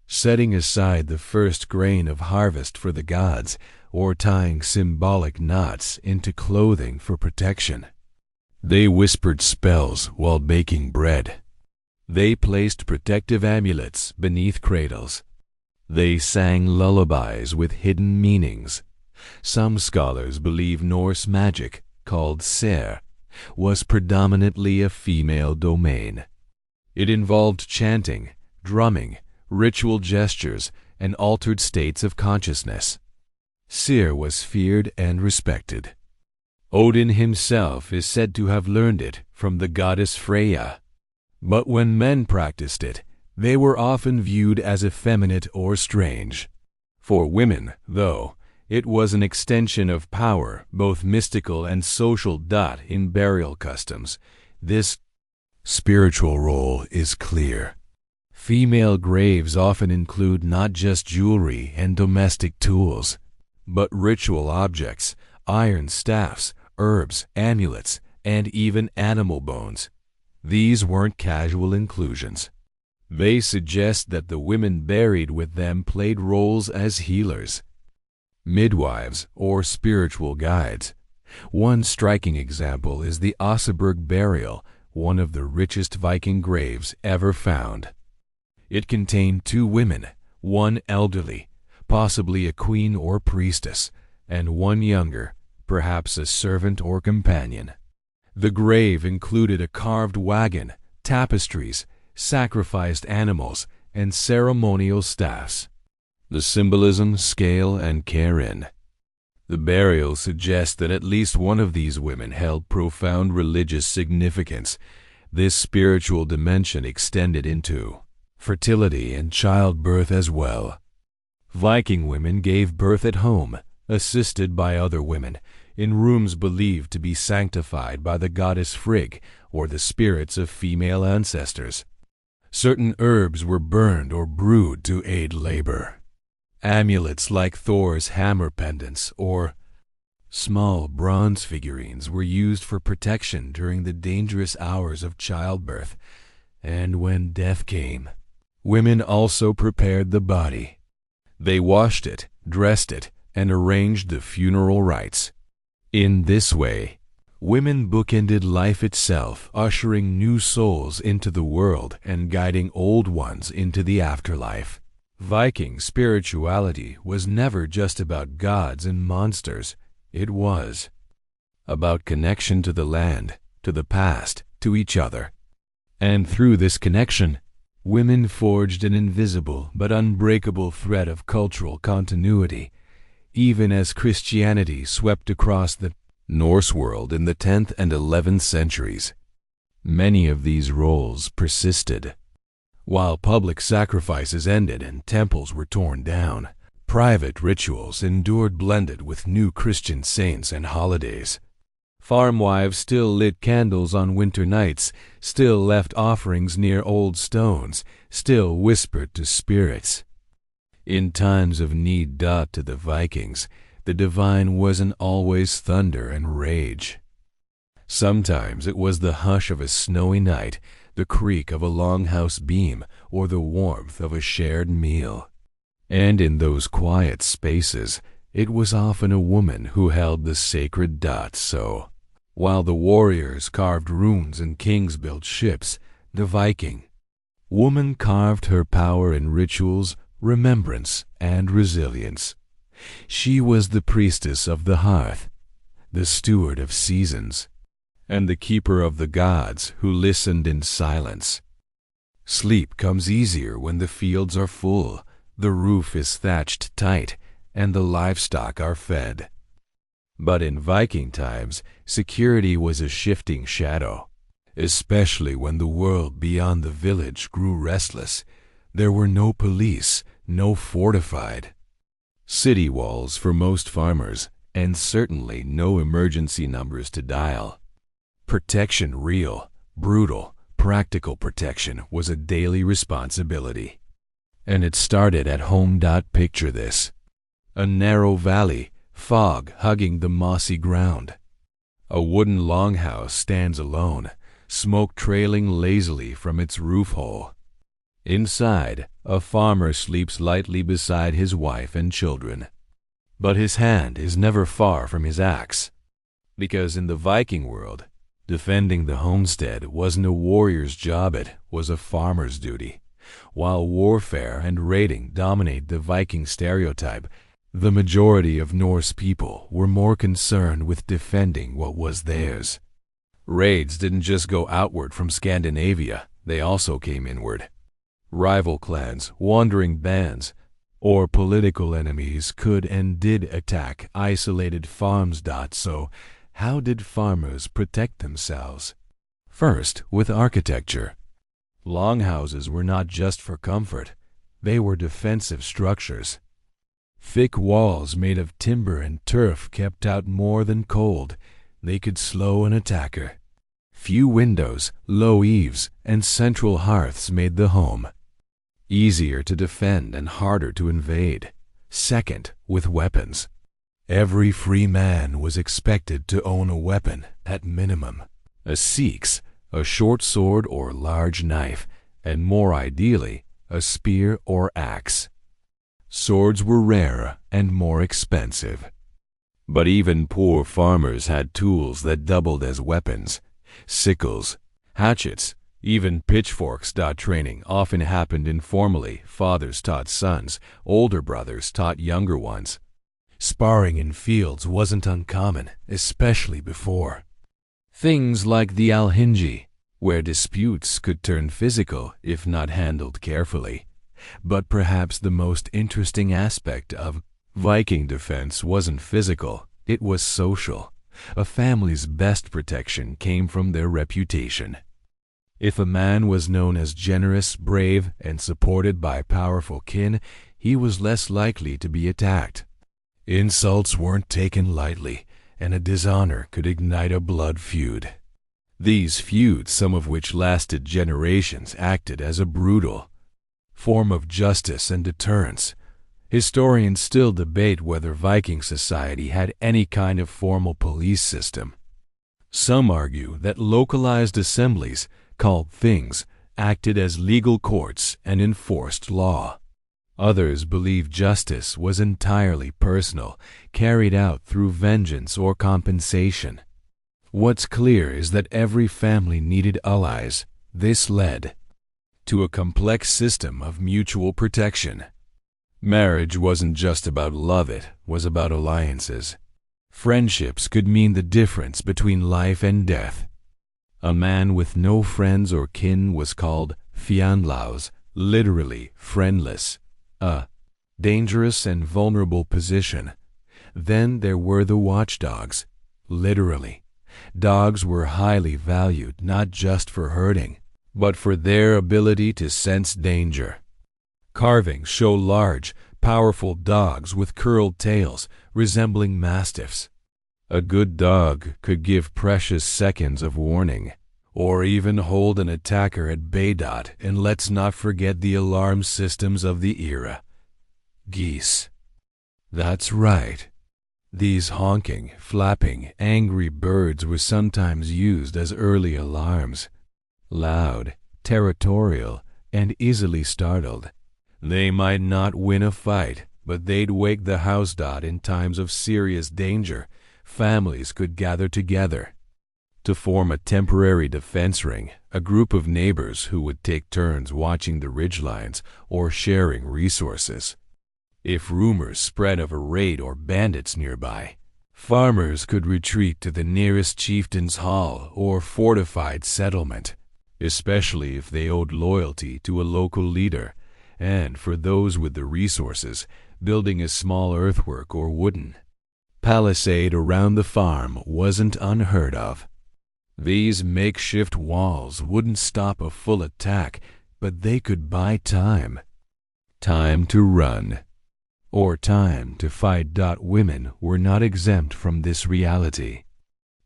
setting aside the first grain of harvest for the gods or tying symbolic knots into clothing for protection. They whispered spells while baking bread. They placed protective amulets beneath cradles. They sang lullabies with hidden meanings. Some scholars believe Norse magic, called ser, was predominantly a female domain. It involved chanting, drumming, ritual gestures, and altered states of consciousness. Ser was feared and respected. Odin himself is said to have learned it from the goddess Freya. But when men practiced it, they were often viewed as effeminate or strange. For women, though, it was an extension of power, both mystical and social. In burial customs, this spiritual role is clear. Female graves often include not just jewelry and domestic tools, but ritual objects, iron staffs, herbs, amulets, and even animal bones. These weren't casual inclusions. They suggest that the women buried with them played roles as healers, midwives, or spiritual guides. One striking example is the Oseberg burial, one of the richest Viking graves ever found. It contained two women, one elderly, possibly a queen or priestess, and one younger, perhaps a servant or companion. The grave included a carved wagon, tapestries, sacrificed animals, and ceremonial staffs. The symbolism, scale, and care in the burial suggests that at least one of these women held profound religious significance. This spiritual dimension extended into fertility and childbirth as well. Viking women gave birth at home, assisted by other women, in rooms believed to be sanctified by the goddess Frigg or the spirits of female ancestors. Certain herbs were burned or brewed to aid labor. Amulets like Thor's hammer pendants or small bronze figurines were used for protection during the dangerous hours of childbirth. And when death came, women also prepared the body. They washed it, dressed it, and arranged the funeral rites. In this way, women bookended life itself, ushering new souls into the world and guiding old ones into the afterlife. Viking spirituality was never just about gods and monsters. It was about connection to the land, to the past, to each other. And through this connection, women forged an invisible but unbreakable thread of cultural continuity, even as Christianity swept across the Norse world in the 10th and 11th centuries. Many of these roles persisted. While public sacrifices ended and temples were torn down, private rituals endured, blended with new Christian saints and holidays. Farm wives still lit candles on winter nights, still left offerings near old stones, still whispered to spirits. In times of need, to the Vikings, the divine wasn't always thunder and rage. Sometimes it was the hush of a snowy night, the creak of a longhouse beam, or the warmth of a shared meal. And in those quiet spaces, it was often a woman who held the sacred dot. So, while the warriors carved runes and kings built ships, the Viking woman carved her power in rituals, remembrance, and resilience. She was the priestess of the hearth, the steward of seasons, and the keeper of the gods who listened in silence. Sleep comes easier when the fields are full, the roof is thatched tight, and the livestock are fed. But in Viking times, security was a shifting shadow. Especially when the world beyond the village grew restless, there were no police, no fortified city walls for most farmers, and certainly no emergency numbers to dial. Protection, real, brutal, practical protection, was a daily responsibility. And it started at home. Picture this: a narrow valley, fog hugging the mossy ground. A wooden longhouse stands alone, smoke trailing lazily from its roof hole. Inside, a farmer sleeps lightly beside his wife and children. But his hand is never far from his axe, because in the Viking world, defending the homestead wasn't a warrior's job, it was a farmer's duty. While warfare and raiding dominate the Viking stereotype, the majority of Norse people were more concerned with defending what was theirs. Raids didn't just go outward from Scandinavia, they also came inward. Rival clans, wandering bands, or political enemies could and did attack isolated farms. So, how did farmers protect themselves? First, with architecture. Longhouses were not just for comfort, they were defensive structures. Thick walls made of timber and turf kept out more than cold. They could slow an attacker. Few windows, low eaves, and central hearths made the home easier to defend and harder to invade. Second, with weapons. Every free man was expected to own a weapon, at minimum. A seax, a short sword or large knife, and more ideally, a spear or axe. Swords were rarer and more expensive. But even poor farmers had tools that doubled as weapons: sickles, hatchets, even pitchforks. Training often happened informally. Fathers taught sons, older brothers taught younger ones. Sparring in fields wasn't uncommon, especially before. Things like the alhingi, where disputes could turn physical if not handled carefully. But perhaps the most interesting aspect of Viking defense wasn't physical, it was social. A family's best protection came from their reputation. If a man was known as generous, brave, and supported by powerful kin, he was less likely to be attacked. Insults weren't taken lightly, and a dishonor could ignite a blood feud. These feuds, some of which lasted generations, acted as a brutal form of justice and deterrence. Historians still debate whether Viking society had any kind of formal police system. Some argue that localized assemblies, called things, acted as legal courts and enforced law. Others believe justice was entirely personal, carried out through vengeance or compensation. What's clear is that every family needed allies. This led to a complex system of mutual protection. Marriage wasn't just about love, it was about alliances. Friendships could mean the difference between life and death. A man with no friends or kin was called fjanlaus, literally friendless, a dangerous and vulnerable position. Then there were the watchdogs, literally. Dogs were highly valued not just for herding, but for their ability to sense danger. Carvings show large, powerful dogs with curled tails resembling mastiffs. A good dog could give precious seconds of warning, or even hold an attacker at bay. And let's not forget the alarm systems of the era. Geese. That's right. These honking, flapping, angry birds were sometimes used as early alarms. Loud, territorial, and easily startled. They might not win a fight, but they'd wake the house. In times of serious danger, families could gather together to form a temporary defense ring, a group of neighbors who would take turns watching the ridgelines or sharing resources. If rumors spread of a raid or bandits nearby, farmers could retreat to the nearest chieftain's hall or fortified settlement, especially if they owed loyalty to a local leader. And for those with the resources, building a small earthwork or wooden palisade around the farm wasn't unheard of. These makeshift walls wouldn't stop a full attack, but they could buy time. Time to run, or time to fight. Women were not exempt from this reality.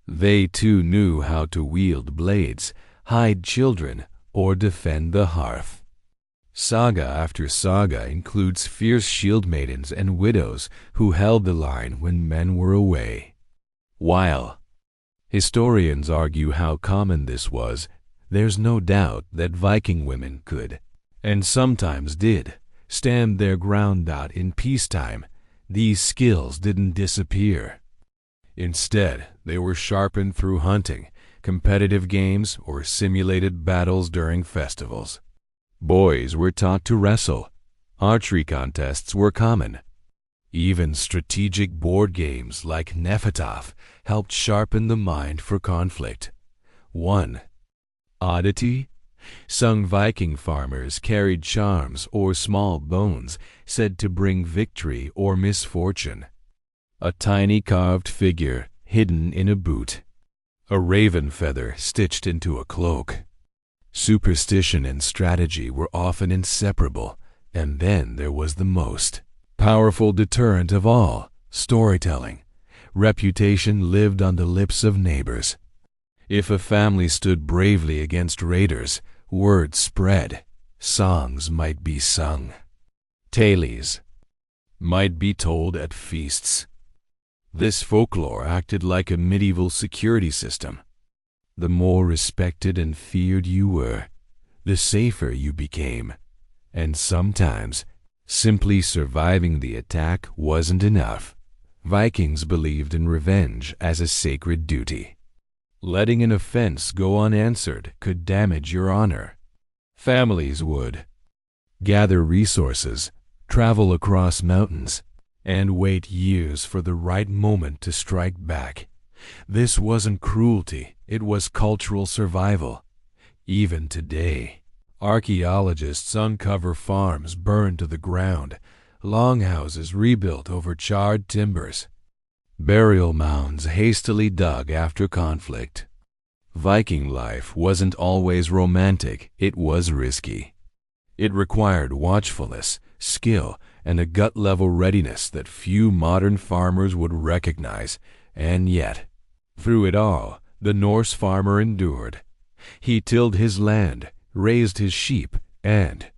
They too knew how to wield blades, hide children, or defend the hearth. Saga after saga includes fierce shield maidens and widows who held the line when men were away. While historians argue how common this was, there's no doubt that Viking women could, and sometimes did, stand their ground. In peacetime, these skills didn't disappear. Instead, they were sharpened through hunting, competitive games, or simulated battles during festivals. Boys were taught to wrestle. Archery contests were common. Even strategic board games like Nefertaf helped sharpen the mind for conflict. One oddity: some Viking farmers carried charms or small bones said to bring victory or misfortune. A tiny carved figure hidden in a boot. A raven feather stitched into a cloak. Superstition and strategy were often inseparable, and then there was the most powerful deterrent of all: storytelling. Reputation lived on the lips of neighbors. If a family stood bravely against raiders, word spread. Songs might be sung. Tales might be told at feasts. This folklore acted like a medieval security system. The more respected and feared you were, the safer you became. And sometimes, simply surviving the attack wasn't enough. Vikings believed in revenge as a sacred duty. Letting an offense go unanswered could damage your honor. Families would gather resources, travel across mountains, and wait years for the right moment to strike back. This wasn't cruelty, it was cultural survival. Even today, archaeologists uncover farms burned to the ground, longhouses rebuilt over charred timbers, burial mounds hastily dug after conflict. Viking life wasn't always romantic, it was risky. It required watchfulness, skill, and a gut-level readiness that few modern farmers would recognize. And yet, through it all, the Norse farmer endured. He tilled his land, raised his sheep, and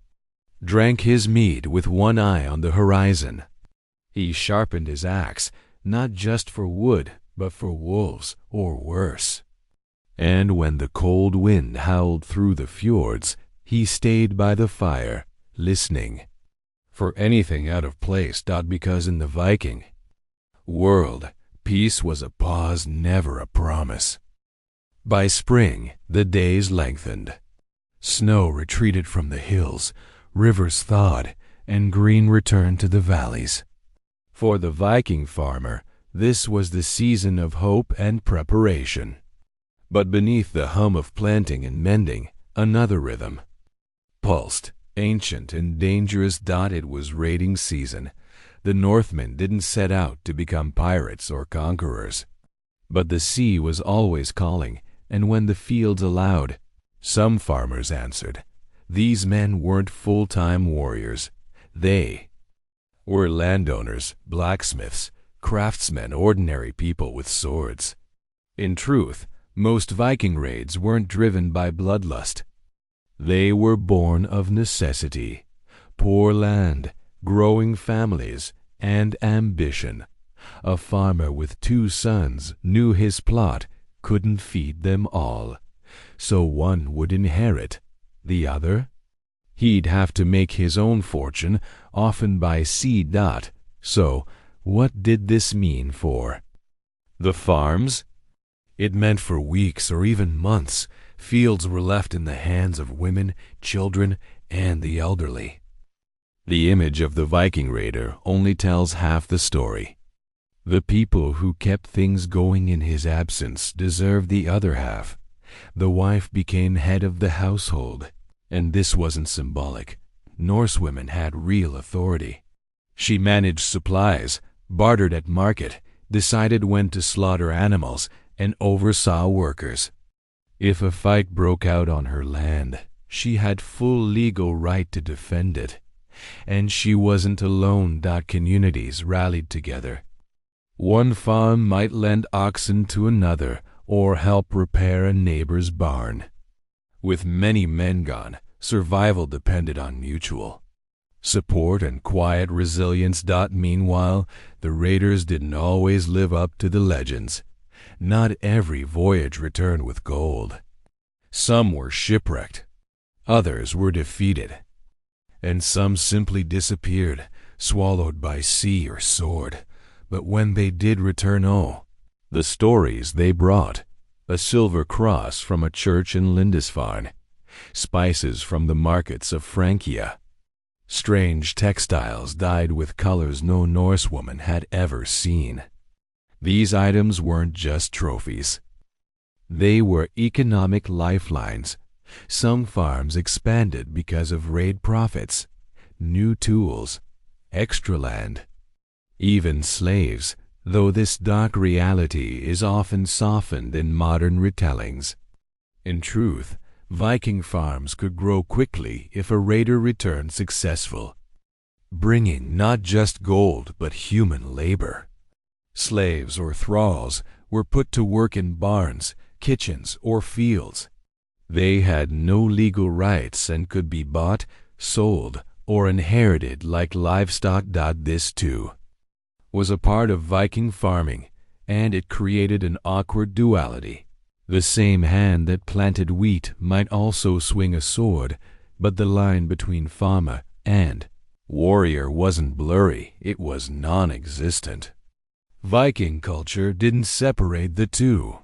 drank his mead with one eye on the horizon. He sharpened his axe, not just for wood, but for wolves, or worse. And when the cold wind howled through the fjords, he stayed by the fire, listening for anything out of place. Because in the Viking world, peace was a pause, never a promise. By spring, the days lengthened. Snow retreated from the hills, rivers thawed, and green returned to the valleys. For the Viking farmer, this was the season of hope and preparation. But beneath the hum of planting and mending, another rhythm pulsed, ancient and dangerous. It was raiding season. The Northmen didn't set out to become pirates or conquerors. But the sea was always calling, and when the fields allowed, some farmers answered. These men weren't full-time warriors. They were landowners, blacksmiths, craftsmen, ordinary people with swords. In truth, most Viking raids weren't driven by bloodlust. They were born of necessity, poor land, growing families, and ambition. A farmer with 2 sons knew his plot couldn't feed them all, so one would inherit. The other? He'd have to make his own fortune, often by sea. So, what did this mean for the farms? It meant for weeks or even months, fields were left in the hands of women, children, and the elderly. The image of the Viking raider only tells half the story. The people who kept things going in his absence deserved the other half. The wife became head of the household, and this wasn't symbolic. Norse women had real authority. She managed supplies, bartered at market, decided when to slaughter animals, and oversaw workers. If a fight broke out on her land, she had full legal right to defend it. And she wasn't alone. Communities rallied together. One farm might lend oxen to another or help repair a neighbor's barn. With many men gone, survival depended on mutual support and quiet resilience. Meanwhile, the raiders didn't always live up to the legends. Not every voyage returned with gold. Some were shipwrecked, others were defeated, and some simply disappeared, swallowed by sea or sword. But when they did return, the stories they brought: a silver cross from a church in Lindisfarne, spices from the markets of Francia, strange textiles dyed with colors no Norse woman had ever seen. These items weren't just trophies. They were economic lifelines. Some farms expanded because of raid profits, new tools, extra land, even slaves, though this dark reality is often softened in modern retellings. In truth, Viking farms could grow quickly if a raider returned successful, bringing not just gold but human labor. Slaves or thralls were put to work in barns, kitchens, or fields. They had no legal rights and could be bought, sold, or inherited like livestock. This, too, was a part of Viking farming, and it created an awkward duality. The same hand that planted wheat might also swing a sword, but the line between farmer and warrior wasn't blurry, it was non-existent. Viking culture didn't separate the two.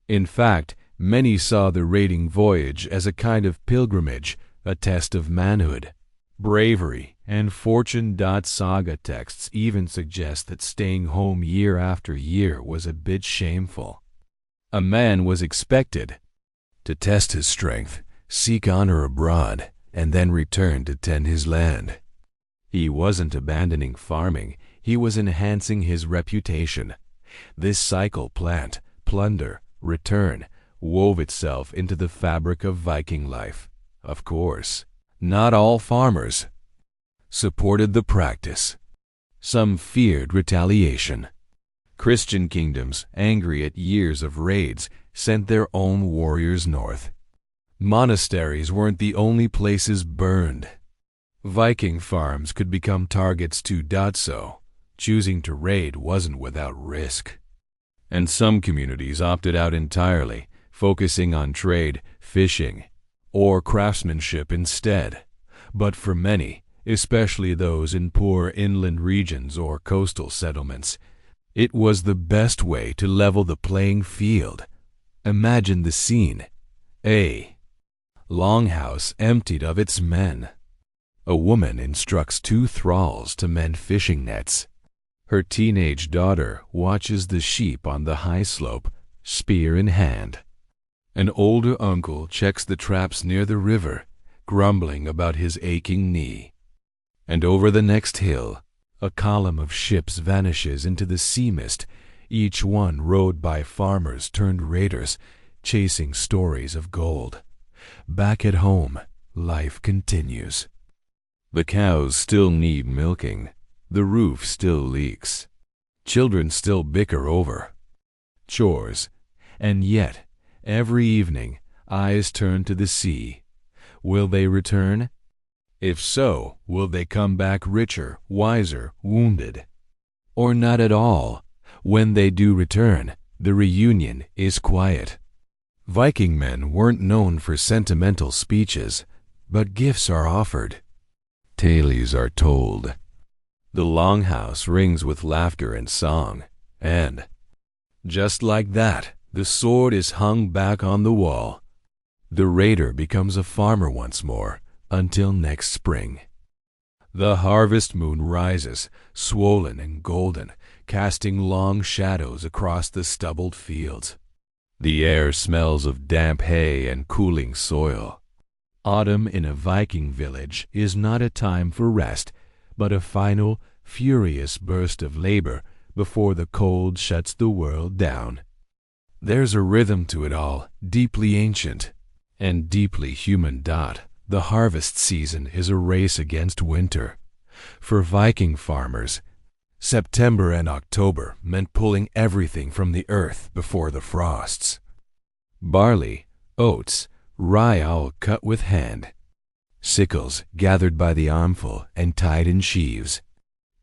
In fact, many saw the raiding voyage as a kind of pilgrimage, a test of manhood, bravery, and fortune. Saga texts even suggest that staying home year after year was a bit shameful. A man was expected to test his strength, seek honor abroad, and then return to tend his land. He wasn't abandoning farming, he was enhancing his reputation. This cycle, plant, plunder, return, wove itself into the fabric of Viking life. Of course, not all farmers supported the practice. Some feared retaliation. Christian kingdoms, angry at years of raids, sent their own warriors north. Monasteries weren't the only places burned. Viking farms could become targets too. Choosing to raid wasn't without risk. And some communities opted out entirely, focusing on trade, fishing, or craftsmanship instead. But for many, especially those in poor inland regions or coastal settlements, it was the best way to level the playing field. Imagine the scene. A longhouse emptied of its men. A woman instructs two thralls to mend fishing nets. Her teenage daughter watches the sheep on the high slope, spear in hand. An older uncle checks the traps near the river, grumbling about his aching knee. And over the next hill, a column of ships vanishes into the sea mist, each one rowed by farmers turned raiders, chasing stories of gold. Back at home, life continues. The cows still need milking. The roof still leaks. Children still bicker over chores. And yet, every evening, eyes turn to the sea. Will they return? If so, will they come back richer, wiser, wounded? Or not at all? When they do return, the reunion is quiet. Viking men weren't known for sentimental speeches, but gifts are offered. Tales are told. The longhouse rings with laughter and song, and just like that, the sword is hung back on the wall. The raider becomes a farmer once more, until next spring. The harvest moon rises, swollen and golden, casting long shadows across the stubbled fields. The air smells of damp hay and cooling soil. Autumn in a Viking village is not a time for rest, but a final, furious burst of labor before the cold shuts the world down. There's a rhythm to it all, deeply ancient and deeply human. The harvest season is a race against winter. For Viking farmers, September and October meant pulling everything from the earth before the frosts. Barley, oats, rye all cut with hand. Sickles gathered by the armful and tied in sheaves.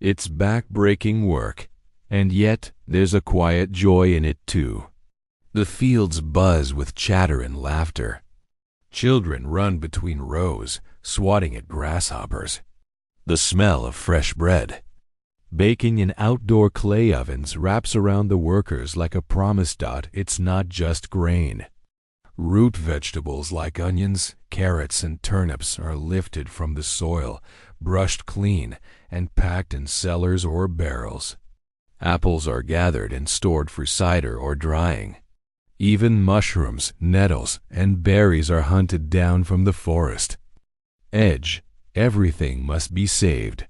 It's back-breaking work, and yet there's a quiet joy in it too. The fields buzz with chatter and laughter. Children run between rows, swatting at grasshoppers. The smell of fresh bread, baking in outdoor clay ovens, wraps around the workers like a promise. It's not just grain. Root vegetables like onions, carrots, and turnips are lifted from the soil, brushed clean, and packed in cellars or barrels. Apples are gathered and stored for cider or drying. Even mushrooms, nettles, and berries are hunted down from the forest. Everything must be saved.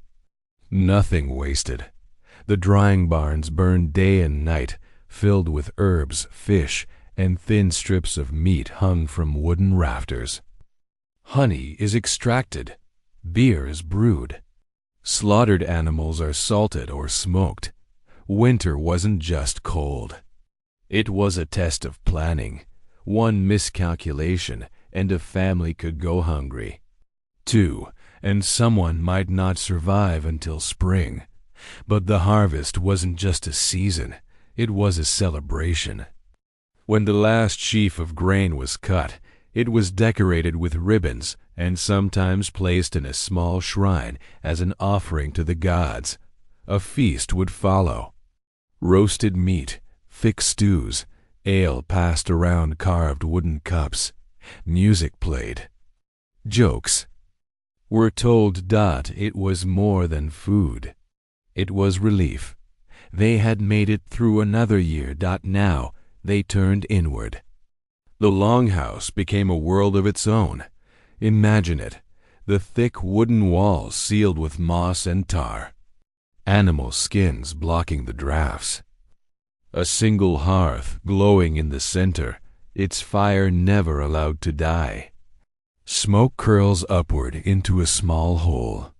Nothing wasted. The drying barns burn day and night, filled with herbs, fish, and thin strips of meat hung from wooden rafters. Honey is extracted. Beer is brewed. Slaughtered animals are salted or smoked. Winter wasn't just cold. It was a test of planning. One miscalculation, and a family could go hungry. 2, and someone might not survive until spring. But the harvest wasn't just a season, it was a celebration. When the last sheaf of grain was cut, it was decorated with ribbons and sometimes placed in a small shrine as an offering to the gods. A feast would follow. Roasted meat, thick stews, ale passed around carved wooden cups. Music played. Jokes. We're told it was more than food. It was relief. They had made it through another year. Now they turned inward. The longhouse became a world of its own. Imagine it, the thick wooden walls sealed with moss and tar. Animal skins blocking the drafts. A single hearth glowing in the center, its fire never allowed to die. Smoke curls upward into a small hole.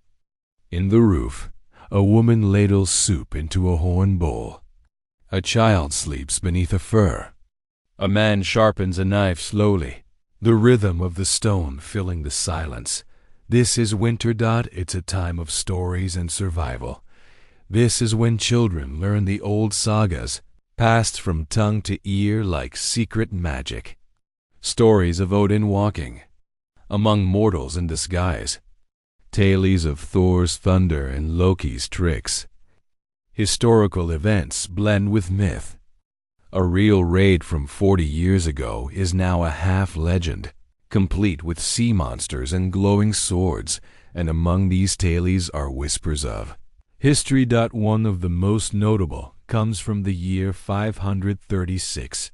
In the roof, a woman ladles soup into a horn bowl. A child sleeps beneath a fir. A man sharpens a knife slowly, the rhythm of the stone filling the silence. This is winter. It's a time of stories and survival. This is when children learn the old sagas, passed from tongue to ear like secret magic. Stories of Odin walking among mortals in disguise. Tales of Thor's thunder and Loki's tricks. Historical events blend with myth. A real raid from 40 years ago is now a half-legend, complete with sea monsters and glowing swords, and among these tales are whispers of history. One of the most notable comes from the year 536,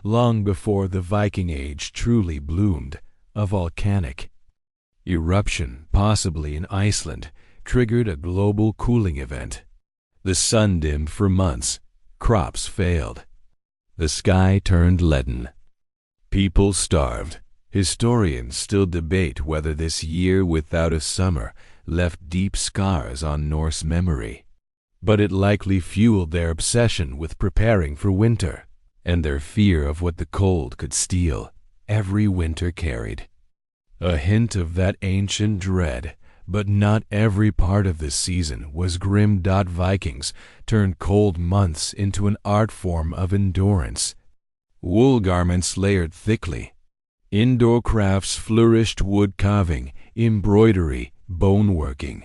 long before the Viking Age truly bloomed. A volcanic eruption, possibly in Iceland, triggered a global cooling event. The sun dimmed for months. Crops failed. The sky turned leaden. People starved. Historians still debate whether this year without a summer left deep scars on Norse memory. But it likely fueled their obsession with preparing for winter, and their fear of what the cold could steal. Every winter carried a hint of that ancient dread, but not every part of this season was grim. Vikings turned cold months into an art form of endurance. Wool garments layered thickly. Indoor crafts flourished: wood carving, embroidery, bone working.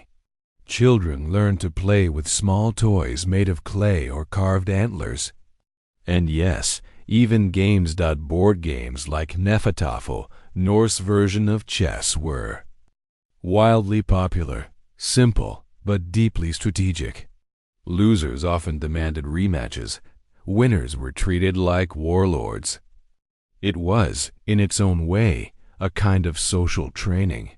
Children learned to play with small toys made of clay or carved antlers. And yes, even games. Board games like Nefatafel, Norse version of chess, were wildly popular, simple, but deeply strategic. Losers often demanded rematches. Winners were treated like warlords. It was, in its own way, a kind of social training.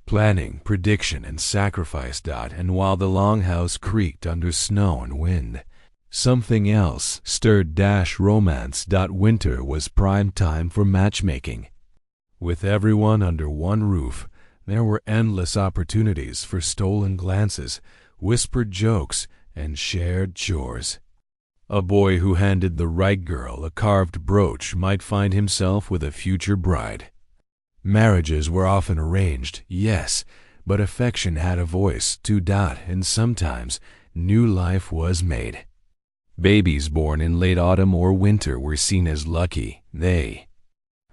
Planning, prediction, and sacrifice. And while the longhouse creaked under snow and wind, something else stirred. Romance. Winter was prime time for matchmaking. With everyone under one roof, there were endless opportunities for stolen glances, whispered jokes, and shared chores. A boy who handed the right girl a carved brooch might find himself with a future bride. Marriages were often arranged, yes, but affection had a voice too. And sometimes new life was made. Babies born in late autumn or winter were seen as lucky. They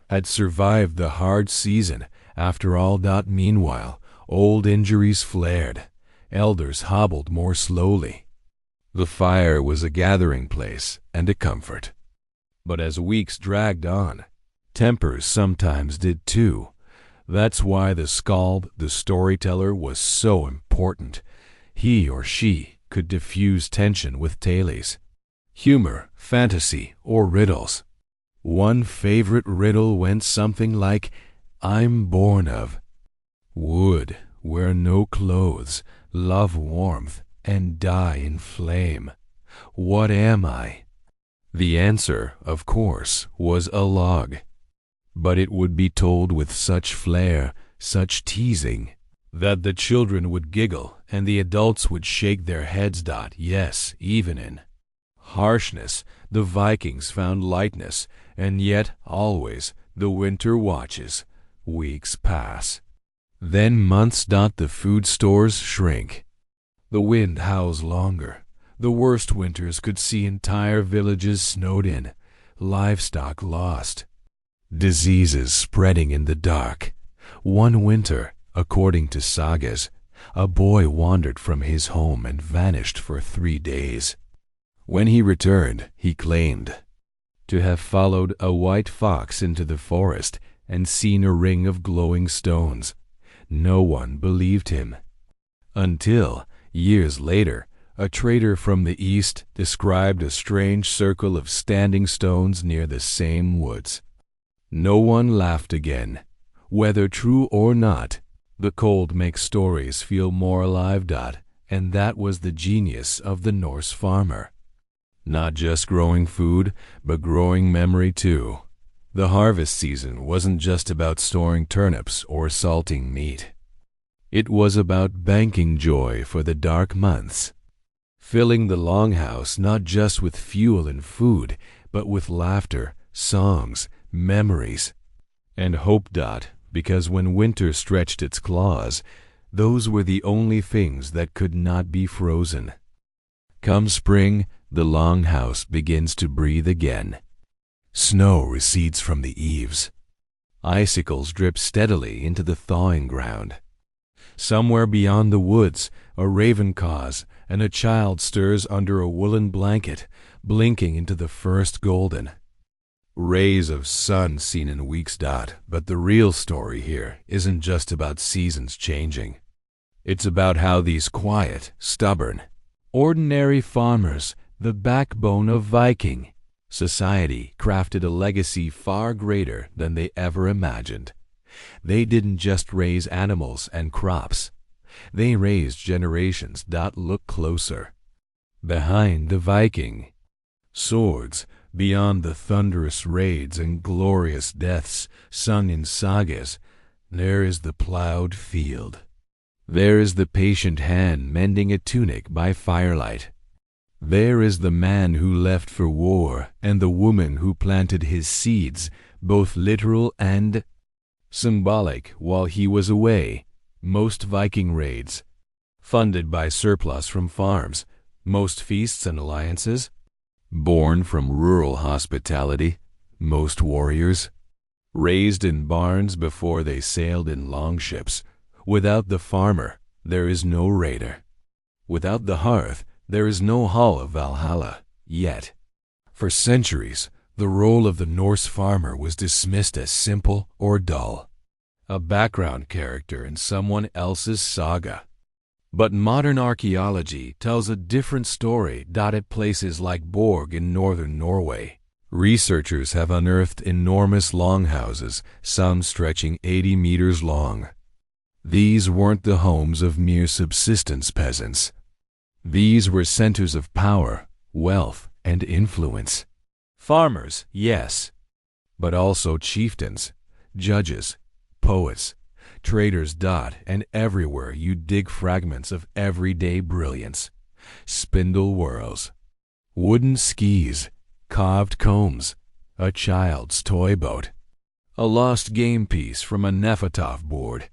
had survived the hard season after all. Meanwhile, old injuries flared. Elders hobbled more slowly. The fire was a gathering place and a comfort. But as weeks dragged on, tempers sometimes did too. That's why the skald, the storyteller, was so important. He or she could diffuse tension with tales, humor, fantasy, or riddles. One favorite riddle went something like, I'm born of wood, wear no clothes, love warmth, and die in flame. What am I? The answer, of course, was a log. But it would be told with such flair, such teasing, that the children would giggle and the adults would shake their heads. Yes, even in harshness, the Vikings found lightness, and yet always the winter watches. Weeks pass. Then months. The food stores shrink. The wind howls longer. The worst winters could see entire villages snowed in. livestock lost, diseases spreading in the dark. One winter, according to sagas, a boy wandered from his home and vanished for 3 days. When he returned, he claimed to have followed a white fox into the forest and seen a ring of glowing stones. No one believed him. Until, years later, a trader from the east described a strange circle of standing stones near the same woods. No one laughed again. Whether true or not, the cold makes stories feel more alive. And that was the genius of the Norse farmer. Not just growing food, but growing memory too. The harvest season wasn't just about storing turnips or salting meat. It was about banking joy for the dark months, filling the longhouse not just with fuel and food, but with laughter, songs, memories, and hope. Because when winter stretched its claws, those were the only things that could not be frozen. Come spring, the longhouse begins to breathe again. Snow recedes from the eaves. Icicles drip steadily into the thawing ground. Somewhere beyond the woods, a raven caws, and a child stirs under a woolen blanket, blinking into the first golden rays of sun seen in weeks. But the real story here isn't just about seasons changing. It's about how these quiet, stubborn, ordinary farmers, the backbone of Viking society, crafted a legacy far greater than they ever imagined. They didn't just raise animals and crops. They raised generations. Look closer. Behind the Viking swords, beyond the thunderous raids and glorious deaths sung in sagas, there is the plowed field. There is the patient hand mending a tunic by firelight. There is the man who left for war and the woman who planted his seeds, both literal and symbolic, while he was away. Most Viking raids, funded by surplus from farms. Most feasts and alliances, born from rural hospitality. Most warriors, raised in barns before they sailed in longships. Without the farmer, there is no raider. Without the hearth, there is no hall of Valhalla. Yet, for centuries, the role of the Norse farmer was dismissed as simple or dull, a background character in someone else's saga. But modern archaeology tells a different story. At places like Borg in northern Norway, researchers have unearthed enormous longhouses, some stretching 80 meters long. These weren't the homes of mere subsistence peasants. These were centers of power, wealth, and influence. Farmers, yes, but also chieftains, judges, poets, traders. And everywhere you dig fragments of everyday brilliance. Spindle whorls, wooden skis, carved combs, a child's toy boat, a lost game piece from a Nefatov board,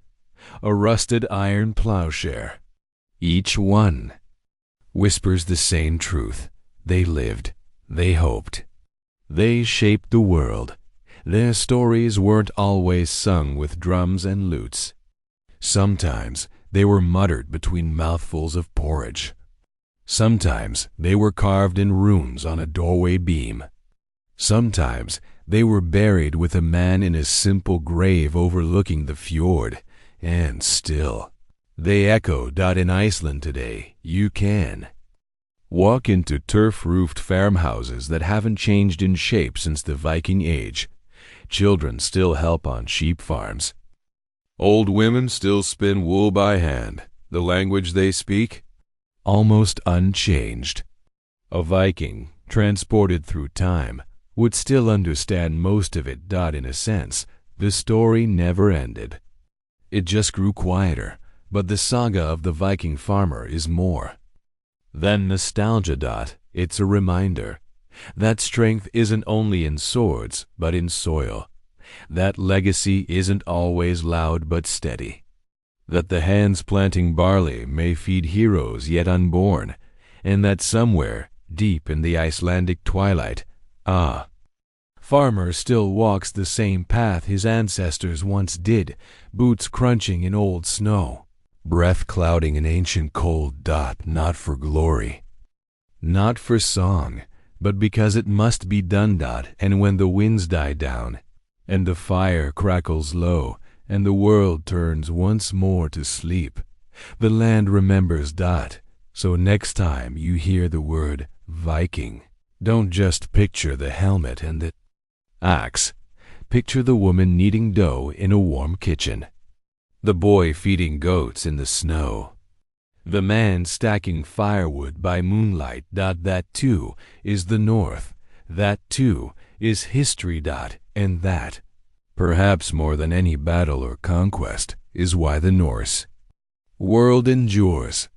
a rusted iron plowshare. Each one whispers the same truth. They lived, they hoped, they shaped the world. Their stories weren't always sung with drums and lutes. Sometimes they were muttered between mouthfuls of porridge. Sometimes they were carved in runes on a doorway beam. Sometimes they were buried with a man in a simple grave overlooking the fjord. And still, they echo. In Iceland today, you can walk into turf-roofed farmhouses that haven't changed in shape since the Viking Age. Children still help on sheep farms. Old women still spin wool by hand. The language they speak, almost unchanged. A Viking, transported through time, would still understand most of it. In a sense, the story never ended. It just grew quieter, but the saga of the Viking farmer is more than nostalgia. It's a reminder that strength isn't only in swords, but in soil. That legacy isn't always loud but steady. That the hands planting barley may feed heroes yet unborn, and that somewhere, deep in the Icelandic twilight, farmer still walks the same path his ancestors once did, boots crunching in old snow, breath clouding an ancient cold. Not for glory, not for song, but because it must be done. And when the winds die down, and the fire crackles low, and the world turns once more to sleep, the land remembers. So next time you hear the word Viking, don't just picture the helmet and the axe. Picture the woman kneading dough in a warm kitchen, the boy feeding goats in the snow, the man stacking firewood by moonlight. That too is the North. That too is history. And that, perhaps more than any battle or conquest, is why the Norse world endures.